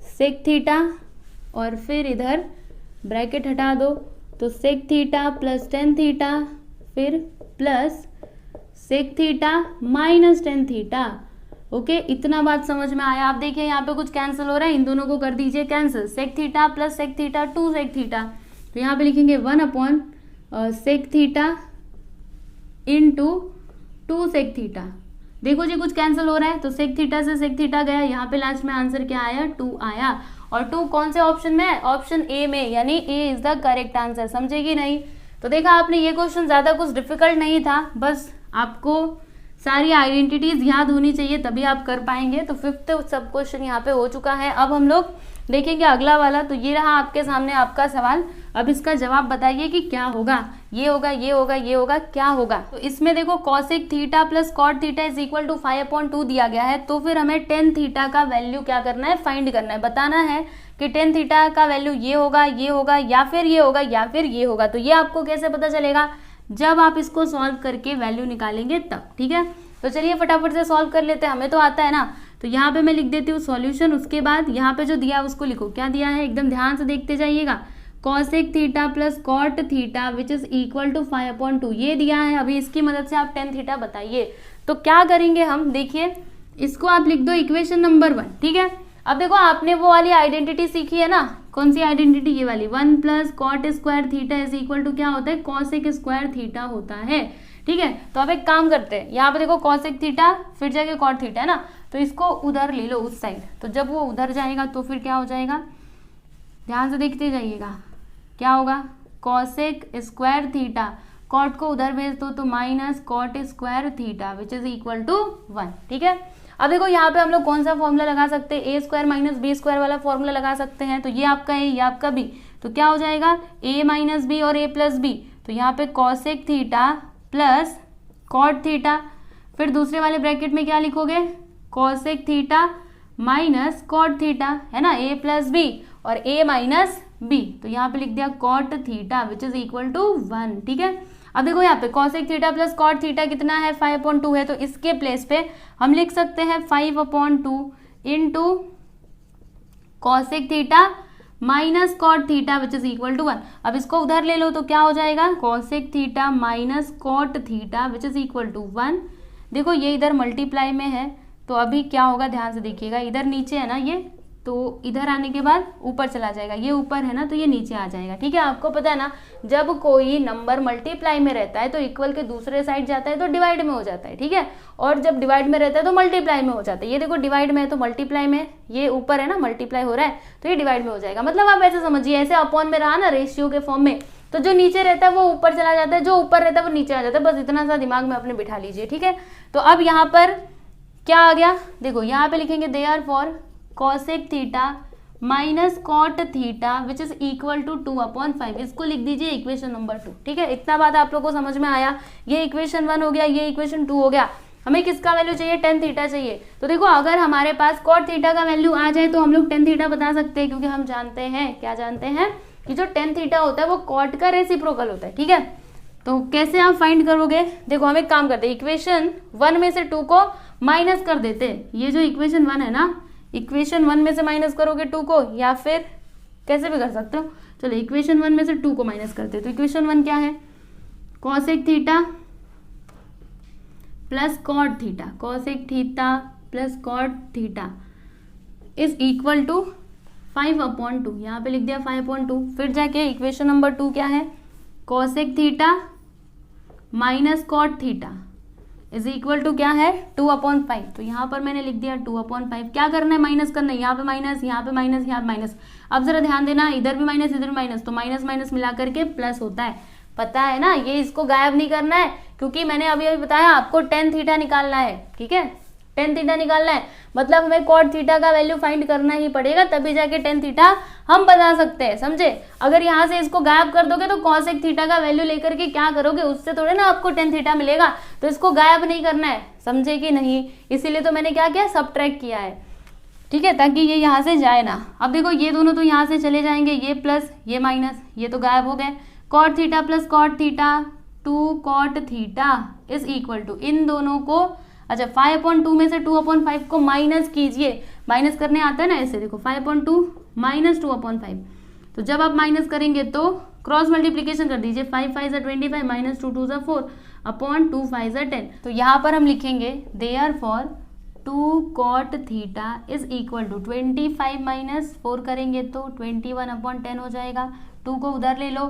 सेक थीटा, और फिर इधर ब्रैकेट हटा दो, तो sec theta plus ten theta, फिर plus sec theta minus ten theta. Okay, इतना बात समझ में आया। आप देखिए यहाँ पे कुछ कैंसिल हो रहा है, इन दोनों को कर दीजिए cancel. Sec theta plus sec theta 2 sec theta, तो यहाँ पे लिखेंगे 1 upon sec theta into 2 sec theta. देखो जी कुछ कैंसिल हो रहा है, तो सेक थीटा से सेक थीटा गया, यहाँ पे लास्ट में आंसर क्या आया, 2 आया। और 2 कौन से ऑप्शन में है, ऑप्शन ए में, यानी ए इज द करेक्ट आंसर। समझेगी नहीं। तो देखा आपने, ये क्वेश्चन ज्यादा कुछ डिफिकल्ट नहीं था, बस आपको सारी आइडेंटिटीज याद होनी चाहिए तभी आप कर पाएंगे। तो 5th सब क्वेश्चन यहाँ पे हो चुका है। अब हम लोग देखेंगे अगला वाला। तो ये रहा आपके सामने आपका सवाल। अब इसका जवाब बताइए कि क्या होगा, ये होगा, ये होगा, ये होगा, क्या होगा। तो इसमें देखो cosec theta plus cot theta is equal to 5/2 दिया गया है, तो फिर हमें टेन थीटा का वैल्यू क्या करना है, फाइंड करना है, बताना है कि टेन थीटा का वैल्यू ये होगा, ये होगा, या फिर ये होगा, या फिर ये होगा। तो ये आपको कैसे पता चलेगा, जब आप इसको सॉल्व करके वैल्यू निकालेंगे तब। ठीक है, तो चलिए फटाफट से सॉल्व कर लेते हैं, हमें तो आता है ना। तो यहाँ पे मैं लिख देती हूँ सॉल्यूशन, उसके बाद यहाँ पे जो दिया उसको लिखो। क्या दिया है, एकदम ध्यान से देखते जाइएगा। Cosec theta plus cot theta which is equal to 5/2 ये दिया है। अभी इसकी मदद से आप टेन थीटा बताइए। तो क्या करेंगे हम, देखिए इसको आप लिख दो इक्वेशन नंबर 1। ठीक है, अब देखो आपने वो वाली आइडेंटिटी सीखी है ना, कौन सी आइडेंटिटी, ये वाली, 1 plus cot square theta is equal to क्या होता है, कॉसेक स्क्वायर थीटा होता है। ठीक है, तो अब एक काम करते हैं, यहाँ पे देखो कॉसेक थीटा फिर जाके कॉट थीटा है ना, तो इसको उधर ले लो उस साइड। तो जब वो उधर जाएगा तो फिर क्या हो जाएगा, ध्यान से देखते जाइएगा, क्या होगा, कॉसेक स्क्वायर थीटा, कॉट को उधर भेज दो तो minus cot square theta which is equal to 1। ठीक है, अब देखो यहाँ पे हम लोग कौन सा फॉर्मूला लगा सकते हैं, ए स्क्वायर माइनस बी स्क्वायर वाला फॉर्मूला लगा सकते हैं। तो ये आपका ए, ये आपका बी, तो क्या हो जाएगा, ए माइनस बी और ए प्लस बी। तो यहाँ पे cosec theta plus cot theta, फिर दूसरे वाले ब्रैकेट में क्या लिखोगे, cosec theta minus cot theta, है ना, ए प्लस बी और ए माइनस बी। तो यहाँ पे लिख दिया cot theta which is equal to 1। ठीक है, अब देखो यहाँ पे cosec theta plus cot theta कितना है, 5/2 है, तो इसके प्लेस पे हम लिख सकते हैं 5/2 into cosec theta minus cot theta which is equal to 1। अब इसको उधर ले लो तो क्या हो जाएगा, cosec theta minus cot theta which is equal to 1। देखो ये इधर मल्टीप्लाई में है, तो अभी क्या होगा, ध्यान से देखिएगा, इधर नीचे है ना ये, तो इधर आने के बाद ऊपर चला जाएगा, ये ऊपर है ना तो ये नीचे आ जाएगा। ठीक है, आपको पता है ना, जब कोई नंबर मल्टीप्लाई में रहता है तो इक्वल के दूसरे साइड जाता है तो डिवाइड में हो जाता है। ठीक है, और जब डिवाइड में रहता है तो मल्टीप्लाई में हो जाता है। ये देखो डिवाइड में है तो मल्टीप्लाई में, ये ऊपर है ना मल्टीप्लाई हो रहा है तो ये डिवाइड में हो जाएगा। मतलब आप ऐसे समझिए, ऐसे अपॉन में रहा ना रेशियो के फॉर्म में, तो जो नीचे रहता है वो ऊपर चला जाता है, जो ऊपर रहता है वो नीचे आ जाता है। बस इतना सा दिमाग में अपने बिठा लीजिए। ठीक है, तो अब यहाँ पर क्या आ गया, देखो यहाँ पे लिखेंगे therefore cosec theta minus cot theta which is equal to 2/5। इसको लिख दीजिए इक्वेशन नंबर 2। ठीक है, इतना बात आप लोगों को समझ में आया। ये इक्वेशन 1 हो गया, ये इक्वेशन 2 हो गया। हमें किसका वैल्यू चाहिए, टेन थीटा चाहिए। तो देखो अगर हमारे पास कॉट थीटा का वैल्यू आ जाए तो हम लोग टेन थीटा बता सकते हैं, क्योंकि हम जानते हैं, क्या जानते हैं, कि जो टेन थीटा होता है वो कॉट का रेसिप्रोकल होता है। ठीक है, तो कैसे आप फाइंड करोगे? देखो हम एक काम करते हैं, इक्वेशन 1 में से 2 को माइनस कर देते। ये जो इक्वेशन 1 है ना, इक्वेशन 1 में से माइनस करोगे 2 को, या फिर कैसे भी कर सकते हो। चलो इक्वेशन 1 में से 2 को माइनस करते, तो इक्वेशन 1 क्या है? Cosec theta plus cot theta, cosec theta plus cot theta is equal to 5/2। यहाँ पे लिख दिया 5/2। फिर जाके इक्वेशन नंबर 2 क्या है? Cosec theta minus cot theta is equal to क्या है? 2/5। तो यहाँ पर मैंने लिख दिया 2/5। क्या करना है? माइनस करना है। यहाँ पे माइनस, यहाँ पे माइनस, यहाँ पे माइनस। अब जरा ध्यान देना, इधर भी माइनस इधर भी माइनस, तो माइनस माइनस मिला करके प्लस होता है, पता है ना। ये इसको गायब नहीं करना है, क्योंकि मैंने अभी अभी बताया आपको tan थीटा निकालना है, ठीक है। tan थीटा निकालना है, मतलब हमें cot थीटा का वैल्यू फाइंड करना ही पड़ेगा, तभी जाके tan थीटा हम बता सकते हैं, समझे। अगर यहाँ से इसको गायब कर दोगे तो cosec थीटा का वैल्यू लेकर के क्या करोगे, उससे थोड़े ना आपको tan थीटा मिलेगा। तो इसको गायब नहीं करना है, समझे कि नहीं। इसीलिए तो मैंने क्या किया, सबट्रैक्ट किया है, ठीक है, ताकि ये यहाँ से जाए ना। अब देखो ये दोनों तो यहाँ से चले जाएंगे, ये प्लस ये माइनस, ये तो गायब हो गए। cot theta plus cot theta 2 cot theta is equal to, इन दोनों को, अच्छा 5/2 में से 2/5 को माइनस कीजिए। माइनस करने आता है ना ऐसे, देखो 5/2 माइनस 2/5। तो जब आप माइनस करेंगे तो क्रॉस मल्टीप्लीकेशन कर दीजिए, 5 5 25 माइनस 2 2 4 अपॉन 2 5 10। तो यहाँ पर हम लिखेंगे therefore 2 cot theta is equal to 25 minus 4 करेंगे तो 21/10 हो जाएगा। 2 को उधर ले लो,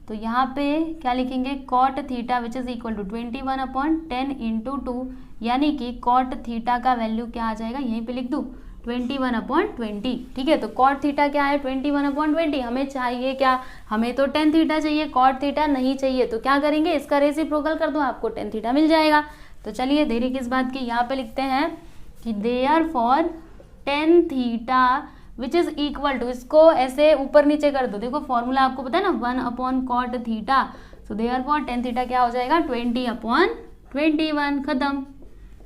तो यहाँ पे क्या लिखेंगे, cot theta which is equal to 21/10 into 2, यानी कि cot थीटा का वैल्यू क्या आ जाएगा, यहीं पे लिख दूँ 21/20, ठीक है। तो cot थीटा क्या है, 21/20। हमें चाहिए क्या, हमें तो tan थीटा चाहिए, cot थीटा नहीं चाहिए। तो क्या करेंगे, इसका रेसिप्रोकल कर दो, आपको tan थीटा मिल जाएगा। तो चलिए देरी किस बात की, यहाँ पे लिखते हैं कि therefore tan theta which is equal to, इसको ऐसे ऊपर नीचे कर दो, देखो फॉर्मूला आपको पता है ना, 1/cot थीटा। तो देयरफॉर tan थीटा क्या हो जाएगा, 20/21, खत्म।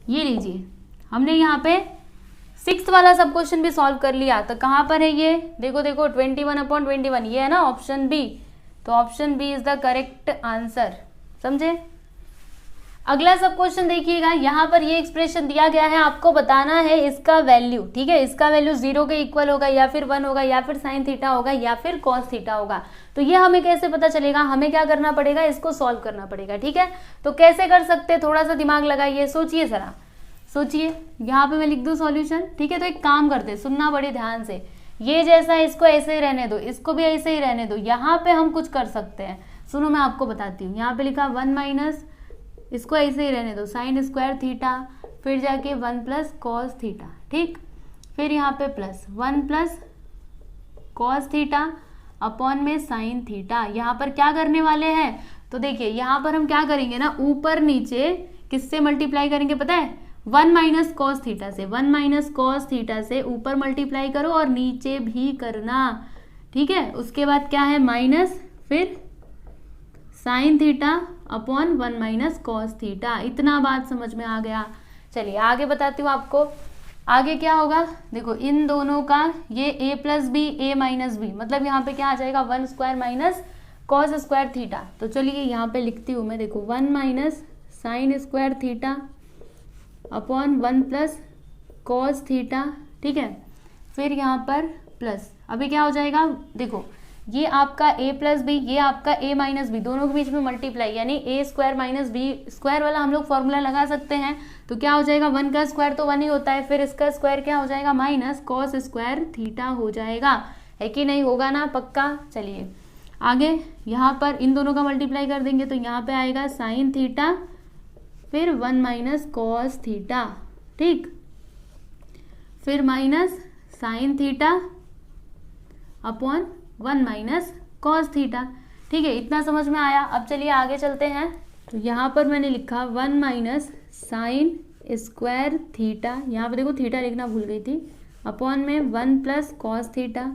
ये लीजिए, हमने यहाँ पे 6th वाला सब क्वेश्चन भी सॉल्व कर लिया। तो कहाँ पर है ये, देखो देखो 21/21, ये है ना ऑप्शन बी। तो option B is the correct answer, समझे। अगला सब क्वेश्चन देखिएगा, यहाँ पर ये एक्सप्रेशन दिया गया है, आपको बताना है इसका वैल्यू, ठीक है। इसका वैल्यू 0 के इक्वल होगा, या फिर 1 होगा, या फिर साइन थीटा होगा, या फिर कॉस थीटा होगा। तो ये हमें कैसे पता चलेगा, हमें क्या करना पड़ेगा, इसको सॉल्व करना पड़ेगा, ठीक है। तो कैसे कर सकते हैं, थोड़ा सा दिमाग लगाइए, सोचिए जरा, सोचिए। यहाँ पे मैं लिख दूँ सॉल्यूशन, ठीक है। तो एक काम करते, सुनना बड़े ध्यान से, ये जैसा इसको ऐसे ही रहने दो, इसको भी ऐसे ही रहने दो। यहाँ पे हम कुछ कर सकते हैं, सुनो मैं आपको बताती हूँ। यहाँ पे लिखा 1 माइनस, इसको ऐसे ही रहने दो, साइन स्क्वायर थीटा, फिर जाके 1 प्लस कॉस थीटा, ठीक। फिर यहाँ पे plus 1 plus cos theta upon में साइन थीटा। यहाँ पर क्या करने वाले हैं, तो देखिए यहाँ पर हम क्या करेंगे ना, ऊपर नीचे किससे मल्टीप्लाई करेंगे पता है, 1 माइनस कॉस थीटा से। 1 माइनस कॉस थीटा से ऊपर मल्टीप्लाई करो और नीचे भी करना, ठीक है। उसके बाद क्या है, माइनस, फिर sine theta upon 1 minus cos theta. इतना बात समझ में आ गया। चलिए आगे बताती हूँ आपको, आगे क्या होगा, देखो इन दोनों का ये a plus b, a minus b, मतलब यहाँ पे क्या आ जाएगा, 1 square minus cos square theta. तो चलिए यहाँ पे लिखती हूँ मैं, देखो 1 minus sine square theta upon 1 plus cos theta, ठीक है। फिर यहाँ पर प्लस, अभी क्या हो जाएगा, देखो ये आपका a प्लस बी, ये आपका a माइनस बी, दोनों के बीच में मल्टीप्लाई, यानी a square minus b square वाला हम लोग फॉर्मूला लगा सकते हैं। तो क्या हो जाएगा, 1 का स्क्वायर तो 1 ही होता है, फिर इसका स्क्वायर क्या हो जाएगा, माइनस कॉस स्क्वायर थीटा हो जाएगा, है कि नहीं, होगा ना पक्का। चलिए आगे, यहाँ पर इन दोनों का मल्टीप्लाई कर देंगे तो यहाँ पे आएगा साइन थीटा, फिर 1 माइनस कॉस थीटा, ठीक, फिर minus sine theta upon 1 minus cos theta, ठीक है। इतना समझ में आया। अब चलिए आगे चलते हैं। तो यहाँ पर मैंने लिखा 1 माइनस साइन स्क्वायर थीटा, यहाँ पे देखो थीटा लिखना भूल गई थी, अपॉन में 1 प्लस कॉस थीटा,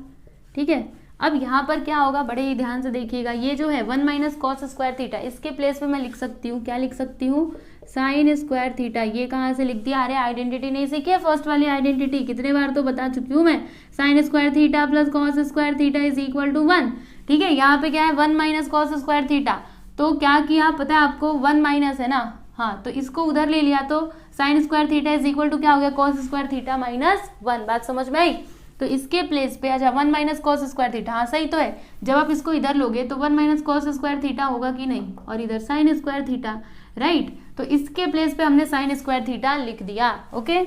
ठीक है। अब यहाँ पर क्या होगा, बड़े ही ध्यान से देखिएगा, ये जो है 1 माइनस कॉस स्क्वायर थीटा, इसके प्लेस पे मैं लिख सकती हूँ, क्या लिख सकती हूँ, साइन स्क्वायर थीटा। ये कहाँ से लिख दिया, अरे आइडेंटिटी नहीं सीखी है, फर्स्ट वाली आइडेंटिटी कितने बार तो बता चुकी हूँ मैं, sine square theta plus cos square theta is equal to 1, ठीक है। यहाँ पे क्या है, 1 माइनस कॉस स्क्वायर थीटा, तो क्या किया पता है आपको, 1 माइनस है ना, हाँ तो इसको उधर ले लिया तो sine square theta is equal to क्या हो गया, कॉस स्क्वायर थीटा माइनस 1। बात समझ में आई? तो इसके प्लेस पे अच्छा 1 माइनस कॉस स्क्वायर थीटा, हाँ सही तो है। जब आप इसको इधर लोगे तो 1 माइनस कॉस स्क्वायर थीटा होगा कि नहीं, और इधर साइन स्क्वायर थीटा, राइट। तो इसके प्लेस पे हमने साइन स्क्वायर थीटा लिख दिया, ओके।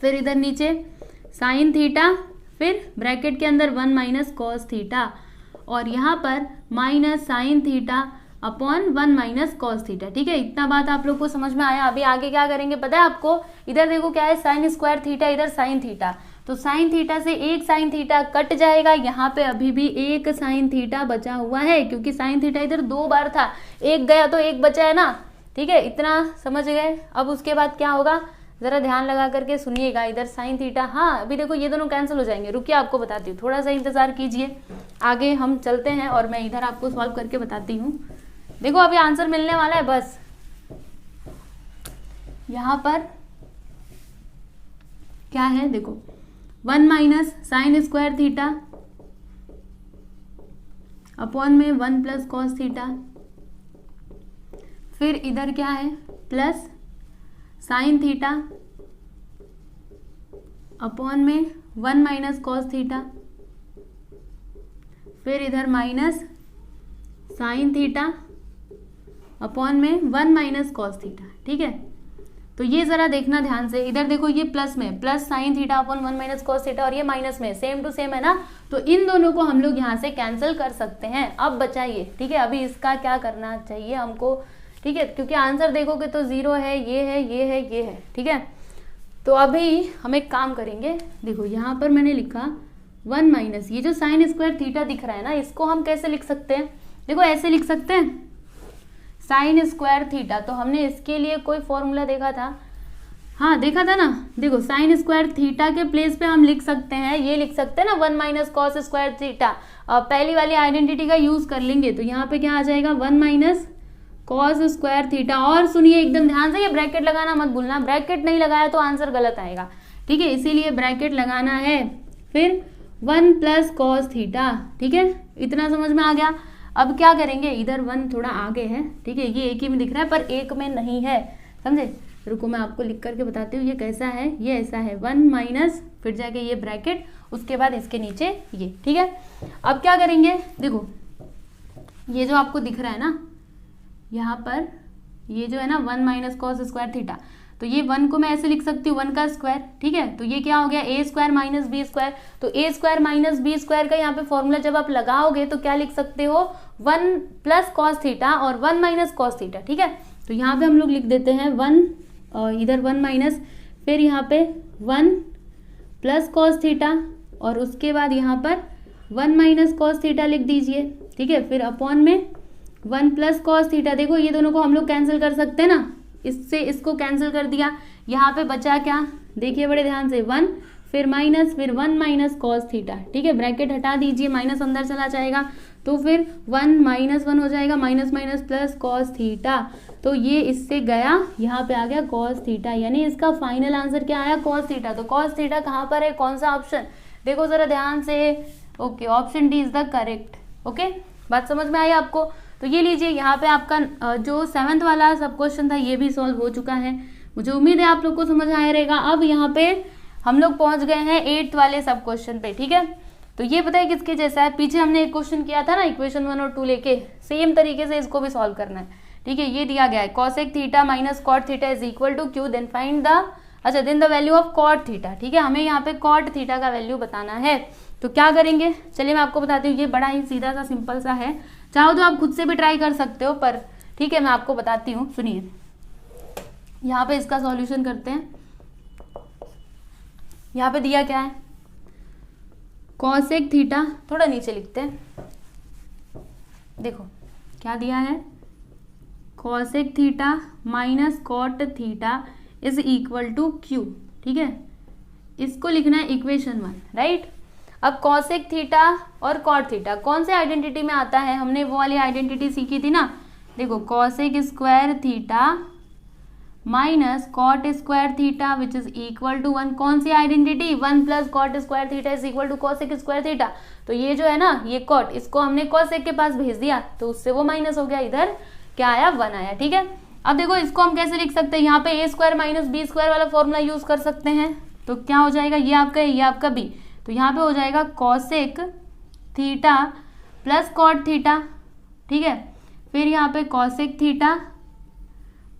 फिर इधर नीचे साइन थीटा, फिर ब्रैकेट के अंदर 1 माइनस कॉस थीटा, और यहाँ पर minus sine theta upon 1 minus cos theta. ठीक है, इतना बात आप लोग को समझ में आया। अभी आगे क्या करेंगे पता है आपको, इधर देखो क्या है, साइन स्क्वायर थीटा, इधर साइन थीटा, तो साइन थीटा से एक साइन थीटा कट जाएगा, यहाँ पे अभी भी एक साइन थीटा बचा हुआ है, क्योंकि साइन थीटा इधर 2 बार था, एक गया तो एक बचा है ना। ठीक है, इतना समझ गए। अब उसके बाद क्या होगा, जरा ध्यान लगा करके सुनिएगा। इधर साइन थीटा, हाँ अभी देखो ये दोनों कैंसिल हो जाएंगे, रुकिए आपको बताती हूँ, थोड़ा सा इंतजार कीजिए, आगे हम चलते हैं और मैं इधर आपको सॉल्व करके बताती हूँ। देखो अभी आंसर मिलने वाला है बस। यहाँ पर क्या है देखो, 1 minus sine square theta upon में 1 प्लस कॉस थीटा, फिर इधर क्या है प्लस साइन थीटा अपॉन में 1 माइनस कॉस थीटा, फिर इधर माइनस साइन थीटा अपॉन में 1 माइनस कॉस थीटा। ठीक है, तो ये जरा देखना ध्यान से, इधर देखो ये प्लस में plus sine theta upon 1 minus cos theta, और ये माइनस में सेम टू सेम है ना, तो इन दोनों को हम लोग यहाँ से कैंसिल कर सकते हैं। अब बचाइए, ठीक है, अभी इसका क्या करना चाहिए हमको, ठीक है, क्योंकि आंसर देखोगे तो 0 है, ये है, ये है, ये है। ठीक है, तो अभी हम एक काम करेंगे, देखो यहाँ पर मैंने लिखा 1 माइनस, ये जो साइन स्क्वायर थीटा दिख रहा है ना, इसको हम कैसे लिख सकते हैं, देखो ऐसे लिख सकते हैं, साइन स्क्वायर थीटा, तो हमने इसके लिए कोई फॉर्मूला देखा था, हाँ देखा था ना, देखो साइन स्क्वायर थीटा के प्लेस पे हम लिख सकते हैं, ये लिख सकते हैं ना 1 माइनस कॉस स्क्वायर थीटा, पहली वाली आइडेंटिटी का यूज कर लेंगे, तो यहाँ पे क्या आ जाएगा 1 माइनस कॉस स्क्वायर थीटा। और सुनिए एकदम ध्यान से, ये ब्रैकेट लगाना मत भूलना, ब्रैकेट नहीं लगाया तो आंसर गलत आएगा। ठीक है, इसीलिए ब्रैकेट लगाना है, फिर 1 प्लस कॉस थीटा। ठीक है, इतना समझ में आ गया। अब क्या करेंगे, इधर 1 थोड़ा आगे है, ठीक है, ये एक ही में दिख रहा है पर एक में नहीं है, समझे, रुको मैं आपको लिख करके बताती हूँ, ये कैसा है, ये ऐसा है 1 माइनस, फिर जाके ये ब्रैकेट, उसके बाद इसके नीचे ये। ठीक है, अब क्या करेंगे, देखो ये जो आपको दिख रहा है ना यहाँ पर, ये जो है ना 1 माइनस कॉस स्क्वायर थीटा, तो ये 1 को मैं ऐसे लिख सकती हूँ 1 का स्क्वायर। ठीक है, तो ये क्या हो गया ए स्क्वायर माइनस बी स्क्वायर, तो ए स्क्वायर माइनस बी स्क्वायर का यहाँ पे फॉर्मूला जब आप लगाओगे तो क्या लिख सकते हो, 1 प्लस कॉस थीटा और 1 माइनस कॉस थीटा। ठीक है, तो यहाँ पे हम लोग लिख देते हैं 1 और इधर 1 माइनस, फिर यहाँ पे 1 प्लस कॉस थीटा, और उसके बाद यहाँ पर 1 माइनस कॉस थीटा लिख दीजिए। ठीक है, फिर अपॉन में 1 प्लस कॉस थीटा, देखो ये दोनों को हम लोग कैंसिल कर सकते हैं ना, इससे इसको कैंसिल कर दिया, यहाँ पे बचा क्या, देखिए बड़े ध्यान से 1 फिर माइनस, फिर 1 माइनस कॉस थीटा। ठीक है, ब्रैकेट हटा दीजिए, माइनस अंदर चला जाएगा, तो फिर 1 माइनस 1 हो जाएगा, minus minus plus cos theta, तो ये इससे गया, यहाँ पे आ गया कॉस थीटा, यानी इसका फाइनल आंसर क्या आया, कॉस थीटा। तो कॉस थीटा कहाँ पर है, कौन सा ऑप्शन, देखो जरा ध्यान से, okay option D is the correct. Okay, बात समझ में आई आपको। तो ये लीजिए, यहाँ पे आपका जो 7th वाला सब क्वेश्चन था ये भी सॉल्व हो चुका है, मुझे उम्मीद है आप लोग को समझ आया रहेगा। अब यहाँ पे हम लोग पहुंच गए हैं 8th वाले सब क्वेश्चन पे। ठीक है, तो ये पता है किसके जैसा है, पीछे हमने एक क्वेश्चन किया था ना इक्वेशन 1 और 2 लेके, सेम तरीके से इसको भी सॉल्व करना है। ठीक है, ये दिया गया है cosec theta minus cot theta is equal to Q, then find the, अच्छा then the value of cot theta. ठीक है, हमें यहाँ पे कॉट थीटा का वैल्यू बताना है, तो क्या करेंगे, चलिए मैं आपको बताती हूँ, ये बड़ा ही सीधा सा सिंपल सा है, चाहो तो आप खुद से भी ट्राई कर सकते हो, पर ठीक है मैं आपको बताती हूँ, सुनिए। यहाँ पे इसका सॉल्यूशन करते हैं, यहाँ पे दिया क्या है, कॉसेक थीटा, थोड़ा नीचे लिखते हैं, देखो क्या दिया है, cosec theta minus cot theta is equal to q. ठीक है, इसको लिखना है इक्वेशन 1, राइट। अब कॉसेक थीटा और कॉट थीटा कौन से आइडेंटिटी में आता है, हमने वो वाली आइडेंटिटी सीखी थी ना, देखो cosec square theta minus cot square theta which is equal to 1। कौन सी identity, 1 plus cot square theta is equal to cosec square theta. तो ये जो है ना, ये कॉट, इसको हमने कॉसेक के पास भेज दिया तो उससे वो माइनस हो गया, इधर क्या आया, 1 आया। ठीक है, अब देखो इसको हम कैसे लिख सकते हैं, यहाँ पे ए स्क्वायर माइनस बी स्क्वायर वाला फॉर्मूला यूज कर सकते हैं। तो क्या हो जाएगा, ये आपका ए, ये आपका बी, तो यहाँ पे हो जाएगा cosec theta plus cot theta. ठीक है, फिर यहाँ पे cosec theta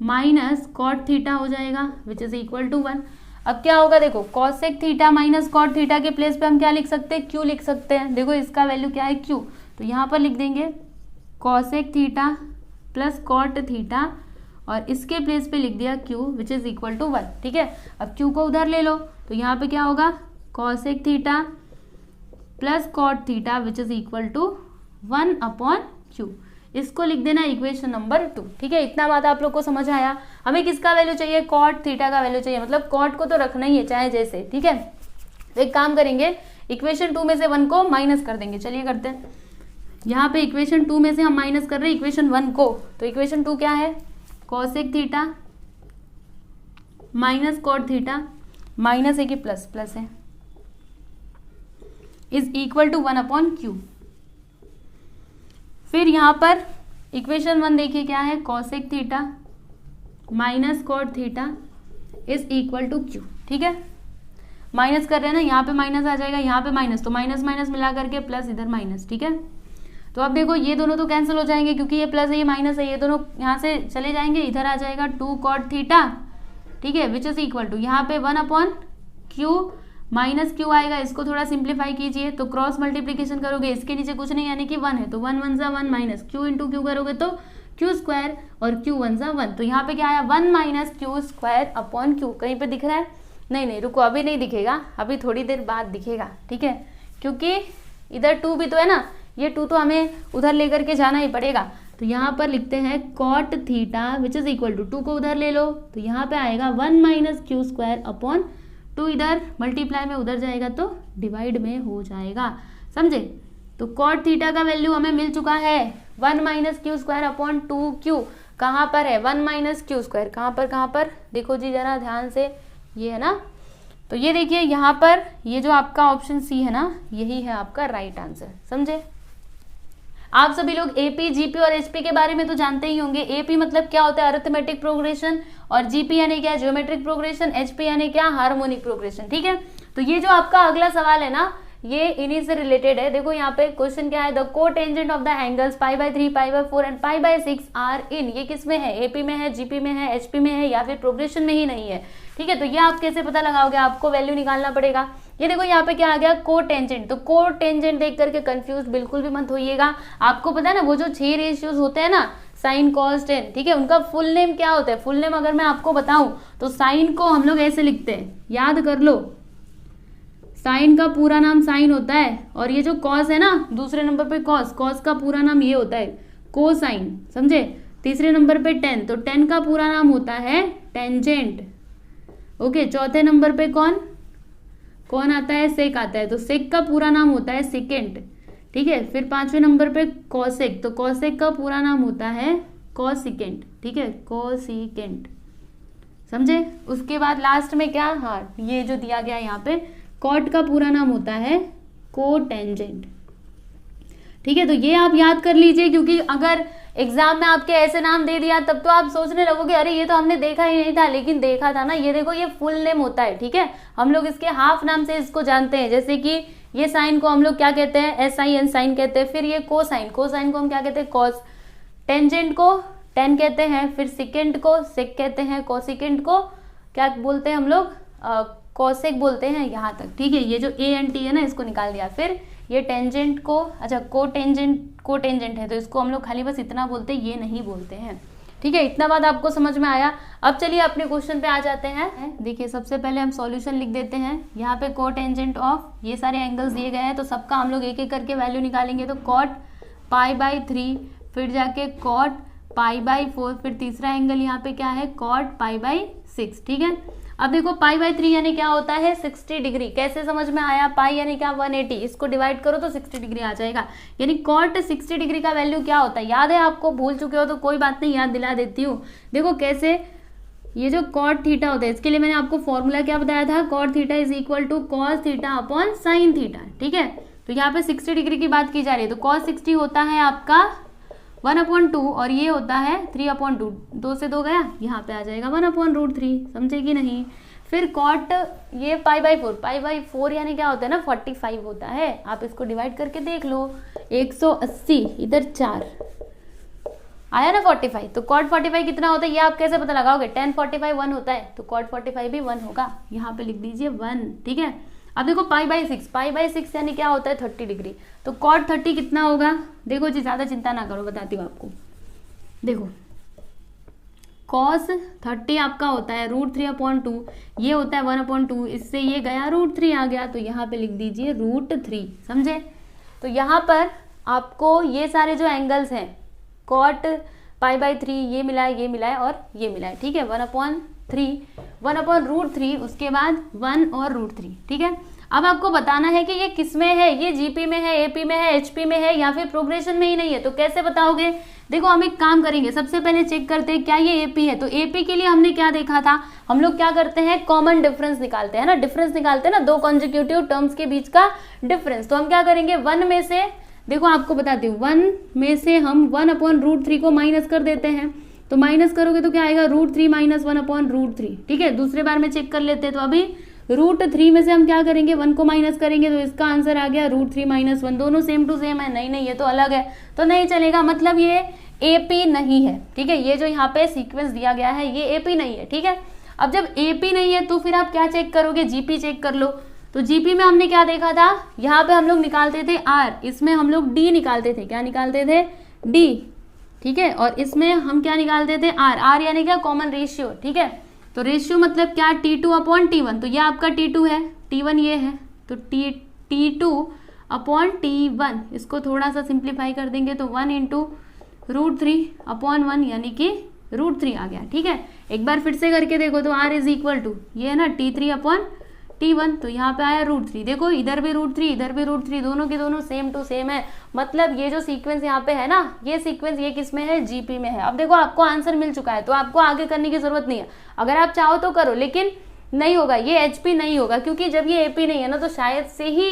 minus cot theta हो जाएगा विच इज इक्वल टू 1। अब क्या होगा, देखो cosec theta minus cot theta के प्लेस पे हम क्या लिख सकते हैं, क्यू लिख सकते हैं। देखो इसका वैल्यू क्या है, क्यू, तो यहाँ पर लिख देंगे cosec theta plus cot theta और इसके प्लेस पे लिख दिया q which is equal to 1। ठीक है, अब क्यू को उधर ले लो तो यहाँ पे क्या होगा, cosec theta plus cot theta which is equal to 1 upon q. इसको लिख देना इक्वेशन नंबर 2। ठीक है, इतना बात आप लोग को समझ आया। हमें किसका वैल्यू चाहिए, कॉट थीटा का वैल्यू चाहिए, मतलब कॉट को तो रखना ही है चाहे जैसे। ठीक है, तो एक काम करेंगे, इक्वेशन 2 में से 1 को माइनस कर देंगे। चलिए करते हैं, यहाँ पे इक्वेशन 2 में से हम माइनस कर रहे हैं इक्वेशन 1 को, तो इक्वेशन 2 क्या है, cosec theta minus cot theta minus है कि प्लस, प्लस है, is equal to 1 upon q. फिर यहाँ पर इक्वेशन 1 देखिए क्या है, cosec theta minus cot theta is equal to q. ठीक है, माइनस कर रहे हैं ना, यहाँ पे माइनस आ जाएगा, यहाँ पे माइनस, तो माइनस माइनस मिला करके प्लस, इधर माइनस। ठीक है, तो अब देखो ये दोनों तो कैंसिल हो जाएंगे क्योंकि ये प्लस है ये माइनस है, ये दोनों यहाँ से चले जाएंगे, इधर आ जाएगा 2 कॉट थीटा। ठीक है, विच इज इक्वल टू यहाँ पे 1 अपॉन क्यू माइनस क्यू आएगा, इसको थोड़ा सिंप्लीफाई कीजिए तो क्रॉस मल्टीप्लीकेशन करोगे, इसके नीचे कुछ नहीं यानी कि 1 है तो 1 1 सा 1 माइनस क्यू इंटू क्यू करोगे तो क्यू स्क्वायर और क्यू 1 सा 1, तो यहाँ पे क्या आया 1 minus Q square upon Q. कहीं पे दिख रहा है, नहीं रुको अभी नहीं दिखेगा, अभी थोड़ी देर बाद दिखेगा। ठीक है, क्योंकि इधर 2 भी तो है ना, ये 2 तो हमें उधर लेकर के जाना ही पड़ेगा। तो यहाँ पर लिखते हैं cot theta which is equal to 2 को उधर ले लो तो यहाँ पे आएगा 1 माइनस क्यू स्क्वायर अपॉन 2, इधर मल्टीप्लाई में उधर जाएगा तो डिवाइड में हो जाएगा, समझे। तो कॉट थीटा का वैल्यू हमें मिल चुका है 1 minus Q square upon 2 Q. कहाँ पर है 1 माइनस क्यू स्क्वायर, कहाँ पर देखो जी जरा ध्यान से, ये है ना, तो ये देखिए यहाँ पर ये जो आपका ऑप्शन सी है ना, यही है आपका राइट आंसर, समझे। आप सभी लोग एपी, जीपी और एचपी के बारे में तो जानते ही होंगे। एपी मतलब क्या होता है, अरिथमेटिक प्रोग्रेशन, और जीपी यानी क्या, ज्योमेट्रिक प्रोग्रेशन, एचपी यानी क्या, हार्मोनिक प्रोग्रेशन। ठीक है, तो ये जो आपका अगला सवाल है ना, ये इन्हीं से रिलेटेड है। देखो यहाँ पे क्वेश्चन क्या है, the cotangent of the angles π/3, π/4 and π/6 are in, ये किस में है, एपी में है, जीपी में है, एचपी में है, या फिर प्रोग्रेशन में ही नहीं है। ठीक है, तो ये आप कैसे पता लगाओगे, आपको वैल्यू निकालना पड़ेगा। ये देखो यहाँ पे क्या आ गया, को टेंजेंट, तो को टेंजेंट देख करके कंफ्यूज बिल्कुल भी मत होइएगा। आपको पता है ना वो जो 6 रेशियोज होते हैं ना, साइन कॉस टेन, ठीक है, उनका फुल नेम क्या होता है, फुल नेम अगर मैं आपको बताऊं तो साइन को हम लोग ऐसे लिखते हैं, याद कर लो, साइन का पूरा नाम साइन होता है, और ये जो कॉस है ना दूसरे नंबर पे कॉस, कॉस का पूरा नाम ये होता है कोसाइन, समझे। तीसरे नंबर पे टेन, तो टेन का पूरा नाम होता है टेंजेंट। ओके, चौथे नंबर पे कौन आता है, सेक आता है, तो सेक का पूरा नाम होता है सेकेंड। ठीक है, फिर 5वें नंबर पे कॉसेक, तो कॉसेक का पूरा नाम होता है कॉसिकेंट। ठीक है, कॉसिकेंट, समझे। उसके बाद लास्ट में क्या, हाँ ये जो दिया गया यहाँ पे कॉट का पूरा नाम होता है कोटेंजेंट। ठीक है, तो ये आप याद कर लीजिए, क्योंकि अगर एग्जाम में आपके ऐसे नाम दे दिया तब तो आप सोचने लगोगे अरे ये तो हमने देखा ही नहीं था, लेकिन देखा था ना। ये देखो ये फुल नेम होता है, ठीक है, हम लोग इसके हाफ नाम से इसको जानते हैं। जैसे कि ये साइन को हम लोग क्या कहते हैं, SIN साइन कहते हैं। फिर ये कोसाइन, कोसाइन को हम क्या कहते हैं, कॉस। टेंजेंट को टेन कहते हैं, फिर सिकेंट को सेक कहते हैं, कोसिकेंट को क्या बोलते हैं हम लोग, कोसेक बोलते हैं, यहाँ तक। ठीक है, ये जो ANT है ना इसको निकाल दिया। फिर ये टेंजेंट को, अच्छा कोटेंजेंट है तो इसको हम लोग खाली बस इतना बोलते हैं, ये नहीं बोलते हैं। ठीक है, इतना बात आपको समझ में आया। अब चलिए अपने क्वेश्चन पे आ जाते हैं। देखिए सबसे पहले हम सॉल्यूशन लिख देते हैं। यहाँ पे कोटेंजेंट ऑफ ये सारे एंगल्स दिए गए हैं, तो सबका हम लोग एक एक करके वैल्यू निकालेंगे। तो कॉट π/3, फिर जाके कॉट π/4, फिर तीसरा एंगल यहाँ पे क्या है, कॉट π/6। ठीक है, अब देखो π/3 यानी क्या होता है, 60 डिग्री। कैसे समझ में आया, पाई यानी क्या 180, इसको डिवाइड करो तो 60 डिग्री आ जाएगा। यानी कॉट 60 डिग्री का वैल्यू क्या होता है, याद है आपको, भूल चुके हो तो कोई बात नहीं, याद दिला देती हूँ। देखो कैसे, ये जो कॉट थीटा होता है, इसके लिए मैंने आपको फॉर्मूला क्या बताया था, cot theta is equal to cos theta upon sine theta, ठीक है। तो यहाँ पे 60 डिग्री की बात की जा रही है, तो कॉस 60 होता है आपका 1/2 और ये होता है 3/2, 2 से 2 गया, यहाँ पे आ जाएगा 1/√3, समझे कि नहीं। फिर कॉट ये पाई बाई 4 यानी क्या होता है ना 45 होता है, आप इसको डिवाइड करके देख लो, 180 इधर 4 आया ना 45, तो कॉट 45 कितना होता है ये आप कैसे पता लगाओगे, tan 45 1 होता है, तो कॉट 45 भी 1 होगा, यहाँ पे लिख दीजिए 1, ठीक है। अब देखो पाई बाई 6 यानी क्या होता है 30 डिग्री, तो कॉट 30 कितना होगा, देखो जी ज़्यादा चिंता ना करो, बताती हूँ आपको। देखो cos 30 आपका होता है √3/2, ये होता है 1/2, इससे ये गया √3 आ गया, तो यहाँ पे लिख दीजिए √3, समझे। तो यहाँ पर आपको ये सारे जो एंगल्स हैं कॉट पाई/3 ये मिला है और ये मिला है, ठीक है, 1/3 उसके बाद 1 और √3, ठीक है। अब आपको बताना है कि ये किस में है, ये जीपी में है, एपी में है, एचपी में है या फिर प्रोग्रेशन में ही नहीं है, तो कैसे बताओगे। देखो हम एक काम करेंगे, सबसे पहले चेक करते हैं क्या ये एपी है, तो एपी के लिए हमने क्या देखा था, हम लोग क्या करते हैं कॉमन डिफरेंस निकालते हैं ना, डिफरेंस निकालते हैं ना, दो कॉन्जिक्यूटिव टर्म्स के बीच का डिफरेंस। तो हम क्या करेंगे 1 में से, देखो आपको बताती हूँ, 1 में से हम 1/√3 को माइनस कर देते हैं, तो माइनस करोगे तो क्या आएगा √3 - 1/√3, ठीक है। दूसरे बार में चेक कर लेते हैं, तो अभी √3 में से हम क्या करेंगे 1 को माइनस करेंगे, तो इसका आंसर आ गया √3 - 1, दोनों सेम टू सेम है, नहीं ये तो अलग है, तो नहीं चलेगा, मतलब ये एपी नहीं है, ठीक है। ये जो यहाँ पे सीक्वेंस दिया गया है ये एपी नहीं है, ठीक है। अब जब एपी नहीं है तो फिर आप क्या चेक करोगे, जीपी चेक कर लो। तो जीपी में हमने क्या देखा था, यहाँ पे हम लोग निकालते थे आर, इसमें हम लोग डी निकालते थे, क्या निकालते थे डी, ठीक है, और इसमें हम क्या निकालते थे आर यानी क्या कॉमन रेशियो, ठीक है। तो रेशियो मतलब क्या T2/T1, तो ये आपका T2 है, T1 ये है, तो T2/T1, इसको थोड़ा सा सिंप्लीफाई कर देंगे तो 1 × √3/1 यानी कि √3 आ गया, ठीक है। एक बार फिर से करके देखो तो R इज इक्वल टू ये है ना T3/T1, तो यहाँ पे आया √3, देखो इधर भी √3 इधर भी √3, दोनों के दोनों सेम टू सेम है, मतलब ये जो सीक्वेंस यहाँ पे है ना, ये सीक्वेंस ये किस में है, जीपी में है। अब देखो आपको आंसर मिल चुका है, तो आपको आगे करने की जरूरत नहीं है, अगर आप चाहो तो करो, लेकिन नहीं होगा, ये एचपी नहीं होगा, क्योंकि जब ये एपी नहीं है ना तो शायद से ही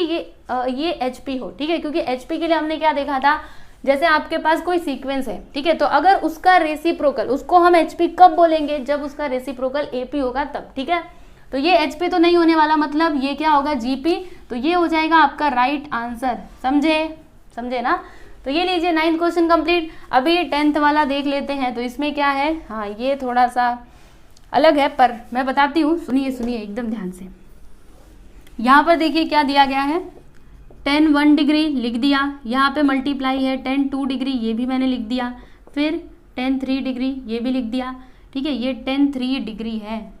ये एचपी हो, ठीक है, क्योंकि एचपी के लिए हमने क्या देखा था, जैसे आपके पास कोई सीक्वेंस है, ठीक है, तो अगर उसका रेसिप्रोकल, उसको हम एचपी कब बोलेंगे, जब उसका रेसिप्रोकल एपी होगा तब, ठीक है। तो ये एचपी तो नहीं होने वाला, मतलब ये क्या होगा जीपी, तो ये हो जाएगा आपका राइट आंसर, समझे ना। तो ये लीजिए 9th क्वेश्चन कंप्लीट। अभी 10th वाला देख लेते हैं, तो इसमें क्या है, हाँ ये थोड़ा सा अलग है पर मैं बताती हूँ, सुनिए एकदम ध्यान से। यहाँ पर देखिए क्या दिया गया है, tan 1 डिग्री लिख दिया, यहाँ पे मल्टीप्लाई है tan 2 डिग्री, ये भी मैंने लिख दिया, फिर tan 3 डिग्री ये भी लिख दिया, ठीक है, ये tan 3 डिग्री है,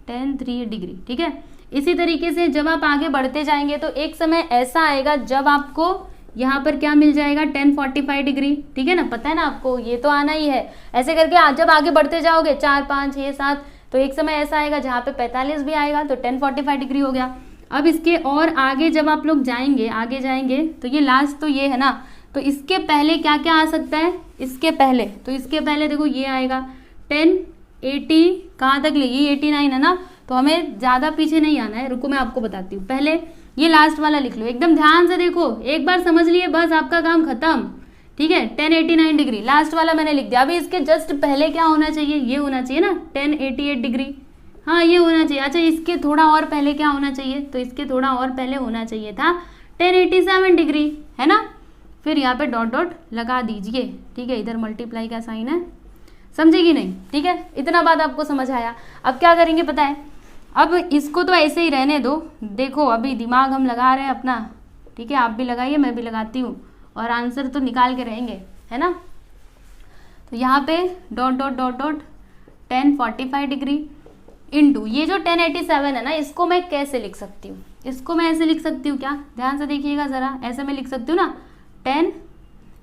tan 3 डिग्री, ठीक है। इसी तरीके से जब आप आगे बढ़ते जाएंगे तो एक समय ऐसा आएगा जब आपको यहाँ पर क्या मिल जाएगा tan 45 डिग्री, ठीक है ना, पता है ना आपको, ये तो आना ही है। ऐसे करके जब आगे बढ़ते जाओगे 4 5 6 7, तो एक समय ऐसा आएगा जहाँ पे 45 भी आएगा, तो tan 45 डिग्री हो गया। अब इसके और आगे जब आप लोग आगे जाएंगे तो ये लास्ट तो ये है ना, तो इसके पहले क्या क्या आ सकता है, इसके पहले देखो ये आएगा tan 80, कहाँ तक ले, ये 89 है ना, तो हमें ज़्यादा पीछे नहीं आना है, रुको मैं आपको बताती हूँ। पहले ये लास्ट वाला लिख लो, एकदम ध्यान से देखो, एक बार समझ लिए बस आपका काम खत्म, ठीक है। tan 89 डिग्री लास्ट वाला मैंने लिख दिया। अभी इसके जस्ट पहले क्या होना चाहिए, ये होना चाहिए ना tan 88 डिग्री, हाँ ये होना चाहिए। अच्छा इसके थोड़ा और पहले क्या होना चाहिए, तो इसके थोड़ा और पहले होना चाहिए था tan 87 डिग्री, है ना। फिर यहाँ पे डॉट डॉट लगा दीजिए, ठीक है, इधर मल्टीप्लाई का साइन है, समझेगी नहीं, ठीक है, इतना बात आपको समझ आया। अब क्या करेंगे पता है, अब इसको तो ऐसे ही रहने दो, देखो अभी दिमाग हम लगा रहे हैं अपना, ठीक है, आप भी लगाइए मैं भी लगाती हूँ, और आंसर तो निकाल के रहेंगे, है ना। तो यहाँ पे dot dot dot dot tan 45 degree into ये जो tan 87 है ना, इसको मैं कैसे लिख सकती हूँ, इसको मैं ऐसे लिख सकती हूँ क्या, ध्यान से देखिएगा ज़रा, ऐसे मैं लिख सकती हूँ ना, tan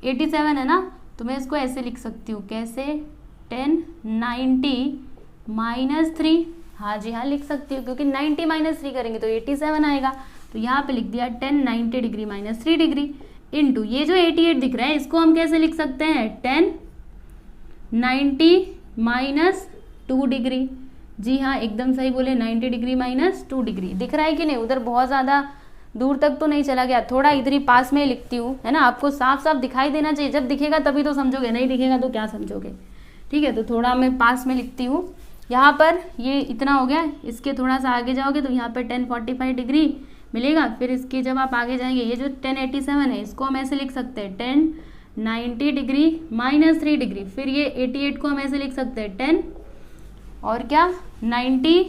87 है ना, तो मैं इसको ऐसे लिख सकती हूँ, कैसे, tan 90 - 3, हाँ जी हाँ लिख सकती हूँ, क्योंकि 90 - 3 करेंगे तो 87 आएगा, तो यहाँ पे लिख दिया tan 90 डिग्री - 3 डिग्री इंटू ये जो 88 दिख रहा है, इसको हम कैसे लिख सकते हैं, tan 90 - 2 डिग्री, जी हाँ, एकदम सही बोले, 90 डिग्री माइनस 2 डिग्री। दिख रहा है कि नहीं? उधर बहुत ज़्यादा दूर तक तो नहीं चला गया, थोड़ा इधर ही पास में लिखती हूँ, है ना। आपको साफ साफ दिखाई देना चाहिए, जब दिखेगा तभी तो समझोगे, नहीं दिखेगा तो क्या समझोगे, ठीक है। तो थोड़ा मैं पास में लिखती हूँ। यहाँ पर ये इतना हो गया, इसके थोड़ा सा आगे जाओगे तो यहाँ पर 1045 डिग्री मिलेगा। फिर इसके जब आप आगे जाएंगे, ये जो 1087 है इसको हम ऐसे लिख सकते हैं 1090 डिग्री माइनस 3 डिग्री। फिर ये 88 को हम ऐसे लिख सकते हैं 10 और क्या 90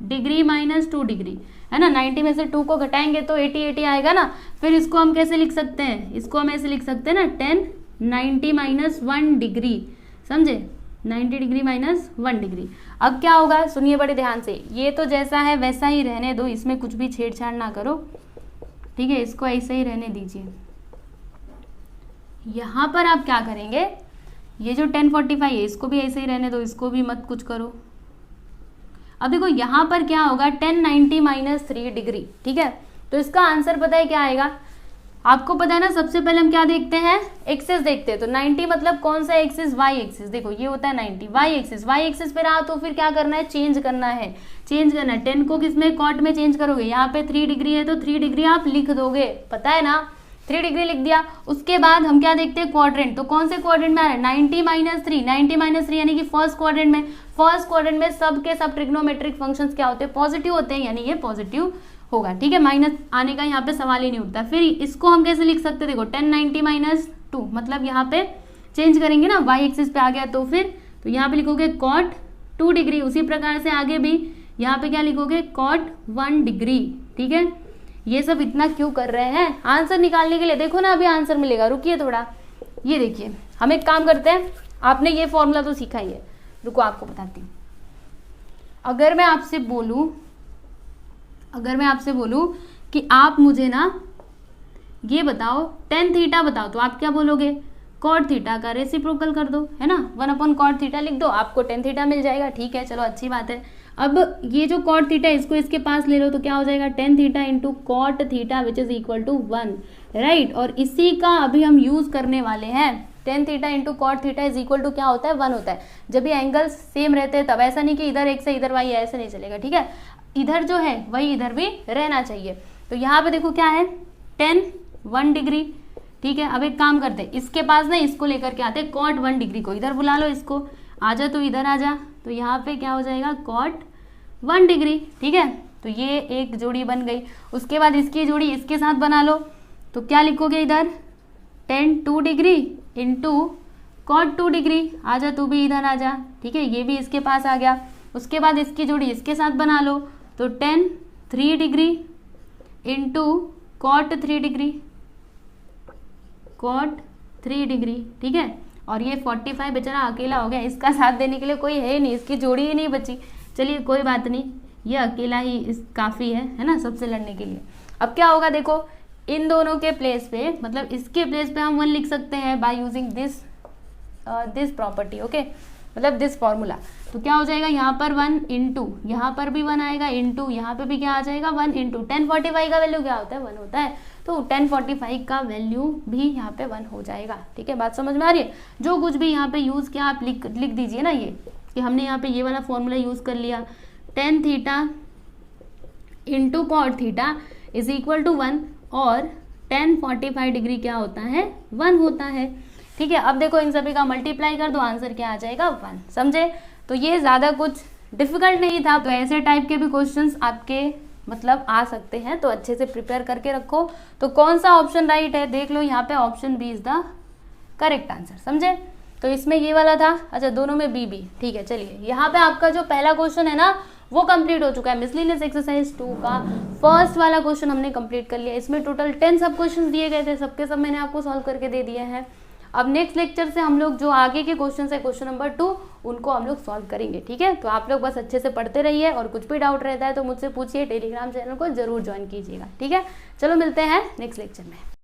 डिग्री माइनस 2 डिग्री, है ना। 90 में से 2 को घटाएंगे तो 80 आएगा ना। फिर इसको हम कैसे लिख सकते हैं, इसको हम ऐसे लिख सकते हैं ना 1090 माइनस 1 डिग्री, समझे, 90 डिग्री माइनस 1 डिग्री। अब क्या होगा, सुनिए बड़े ध्यान से, ये तो जैसा है वैसा ही रहने दो, इसमें कुछ भी छेड़छाड़ ना करो, ठीक है, इसको ऐसे ही रहने दीजिए। यहाँ पर आप क्या करेंगे, ये जो 1045 है इसको भी ऐसे ही रहने दो, इसको भी मत कुछ करो। अब देखो यहाँ पर क्या होगा 1090 माइनस 3 डिग्री, ठीक है। तो इसका आंसर पता है क्या आएगा, आपको पता है ना। सबसे पहले हम क्या देखते हैं, एक्सिस देखते हैं। तो 90 मतलब कौन सा एक्सिस, वाई एक्सिस। देखो ये होता है 90, वाई एक्सिस पे रहा तो फिर क्या करना है, चेंज करना है, 10 को किसमें, कॉट में चेंज करोगे। यहाँ पे 3 डिग्री है तो 3 डिग्री आप लिख दोगे, पता है ना, 3 डिग्री लिख दिया। उसके बाद हम क्या देखते हैं, क्वाड्रेंट। तो कौन से क्वाड्रेंट में आ रहा है, 90 माइनस 3 यानी कि फर्स्ट क्वाड्रेंट में। फर्स्ट क्वाड्रेंट में सब के सब ट्रिग्नोमेट्रिक फंक्शंस क्या होते हैं, पॉजिटिव होते हैं, यानी ये पॉजिटिव होगा, ठीक है। माइनस आने का यहाँ पे सवाल ही नहीं उठता। फिर इसको हम कैसे लिख सकते हैं, देखो 1090 माइनस 2 मतलब यहाँ पे चेंज करेंगे ना, वाई एक्सिस पे आ गया तो फिर तो यहाँ पे लिखोगे कॉट 2 डिग्री। उसी प्रकार से आगे भी यहाँ पे क्या लिखोगे, कॉट 1 डिग्री, ठीक है। ये सब इतना क्यों कर रहे हैं, आंसर निकालने के लिए। देखो ना अभी आंसर मिलेगा, रुकिए थोड़ा। ये देखिए, हम एक काम करते हैं, आपने ये फॉर्मूला तो सीखा ही है, रुको आपको बताती हूँ। अगर मैं आपसे बोलूँ कि आप मुझे ना ये बताओ tan थीटा बताओ, तो आप क्या बोलोगे, cot थीटा का रेसिप्रोकल कर दो, है ना, 1/cot थीटा लिख दो, आपको tan थीटा मिल जाएगा, ठीक है, चलो अच्छी बात है। अब ये जो cot थीटा इसको इसके पास ले लो तो क्या हो जाएगा, tan theta into cot theta which is equal to 1, right. और इसी का अभी हम यूज करने वाले हैं, tan theta into cot theta is equal to क्या होता है, 1 होता है। जब ये एंगल्स सेम रहते हैं तब, ऐसा नहीं कि इधर x है इधर y है, ऐसे नहीं चलेगा, ठीक है। इधर जो है वही इधर भी रहना चाहिए। तो यहाँ पे देखो क्या है, 1 डिग्री, ठीक है। अब एक काम करते हैं, इसके पास ना इसको लेकर के आते हैं, cot 1 डिग्री को इधर बुला लो, इसको आजा तो इधर आ जा, तो यहाँ पे क्या हो जाएगा, cot 1 डिग्री, ठीक है। तो ये एक जोड़ी बन गई। उसके बाद इसकी जोड़ी इसके साथ बना लो, तो क्या लिखोगे इधर, tan 2 degree into cot 2 degree, आजा तू भी इधर आ जा, ठीक है, ये भी इसके पास आ गया। उसके बाद इसकी जोड़ी इसके साथ बना लो, तो tan 3 degree into cot 3 degree, cot 3 degree, ठीक है। और ये 45 बेचारा अकेला हो गया, इसका साथ देने के लिए कोई है नहीं, इसकी जोड़ी ही नहीं बची। चलिए कोई बात नहीं, ये अकेला ही इस काफ़ी है ना, सबसे लड़ने के लिए। अब क्या होगा देखो, इन दोनों के प्लेस पे, मतलब इसके प्लेस पे हम 1 लिख सकते हैं by using this property, okay, मतलब दिस फॉर्मूला। तो क्या हो जाएगा, यहाँ पर 1 इंटू, यहाँ पर भी 1 आएगा, इंटू यहाँ पे भी क्या आ जाएगा 1 इंटू 1045 का वैल्यू क्या होता है, 1 होता है। तो 1045 का वैल्यू भी यहाँ पे 1 हो जाएगा, ठीक है। बात समझ में आ रही है, जो कुछ भी यहाँ पे यूज़ किया आप लिख दीजिए ना, ये कि हमने यहाँ पे ये वाला फॉर्मूला यूज़ कर लिया, tan theta into cot theta is equal to 1 और 1045 डिग्री क्या होता है, 1 होता है, ठीक है। अब देखो इन सभी का मल्टीप्लाई कर दो, आंसर क्या आ जाएगा 1, समझे। तो ये ज़्यादा कुछ डिफिकल्ट नहीं था। तो ऐसे टाइप के भी क्वेश्चंस आपके मतलब आ सकते हैं, तो अच्छे से प्रिपेयर करके रखो। तो कौन सा ऑप्शन राइट है देख लो, यहाँ पे option B is the correct answer, समझे। तो इसमें ये वाला था, अच्छा दोनों में बी बी, ठीक है। चलिए यहाँ पे आपका जो पहला क्वेश्चन है ना वो कंप्लीट हो चुका है, मिसलेनियस एक्सरसाइज 2 का फर्स्ट वाला क्वेश्चन हमने कंप्लीट कर लिया। इसमें टोटल 10 सब क्वेश्चन दिए गए थे, सबके सब मैंने आपको सॉल्व करके दे दिए हैं। अब नेक्स्ट लेक्चर से हम लोग जो आगे के क्वेश्चन है, क्वेश्चन नंबर 2, उनको हम लोग सॉल्व करेंगे, ठीक है। तो आप लोग बस अच्छे से पढ़ते रहिए, और कुछ भी डाउट रहता है तो मुझसे पूछिए, टेलीग्राम चैनल को जरूर ज्वाइन कीजिएगा, ठीक है। चलो मिलते हैं नेक्स्ट लेक्चर में।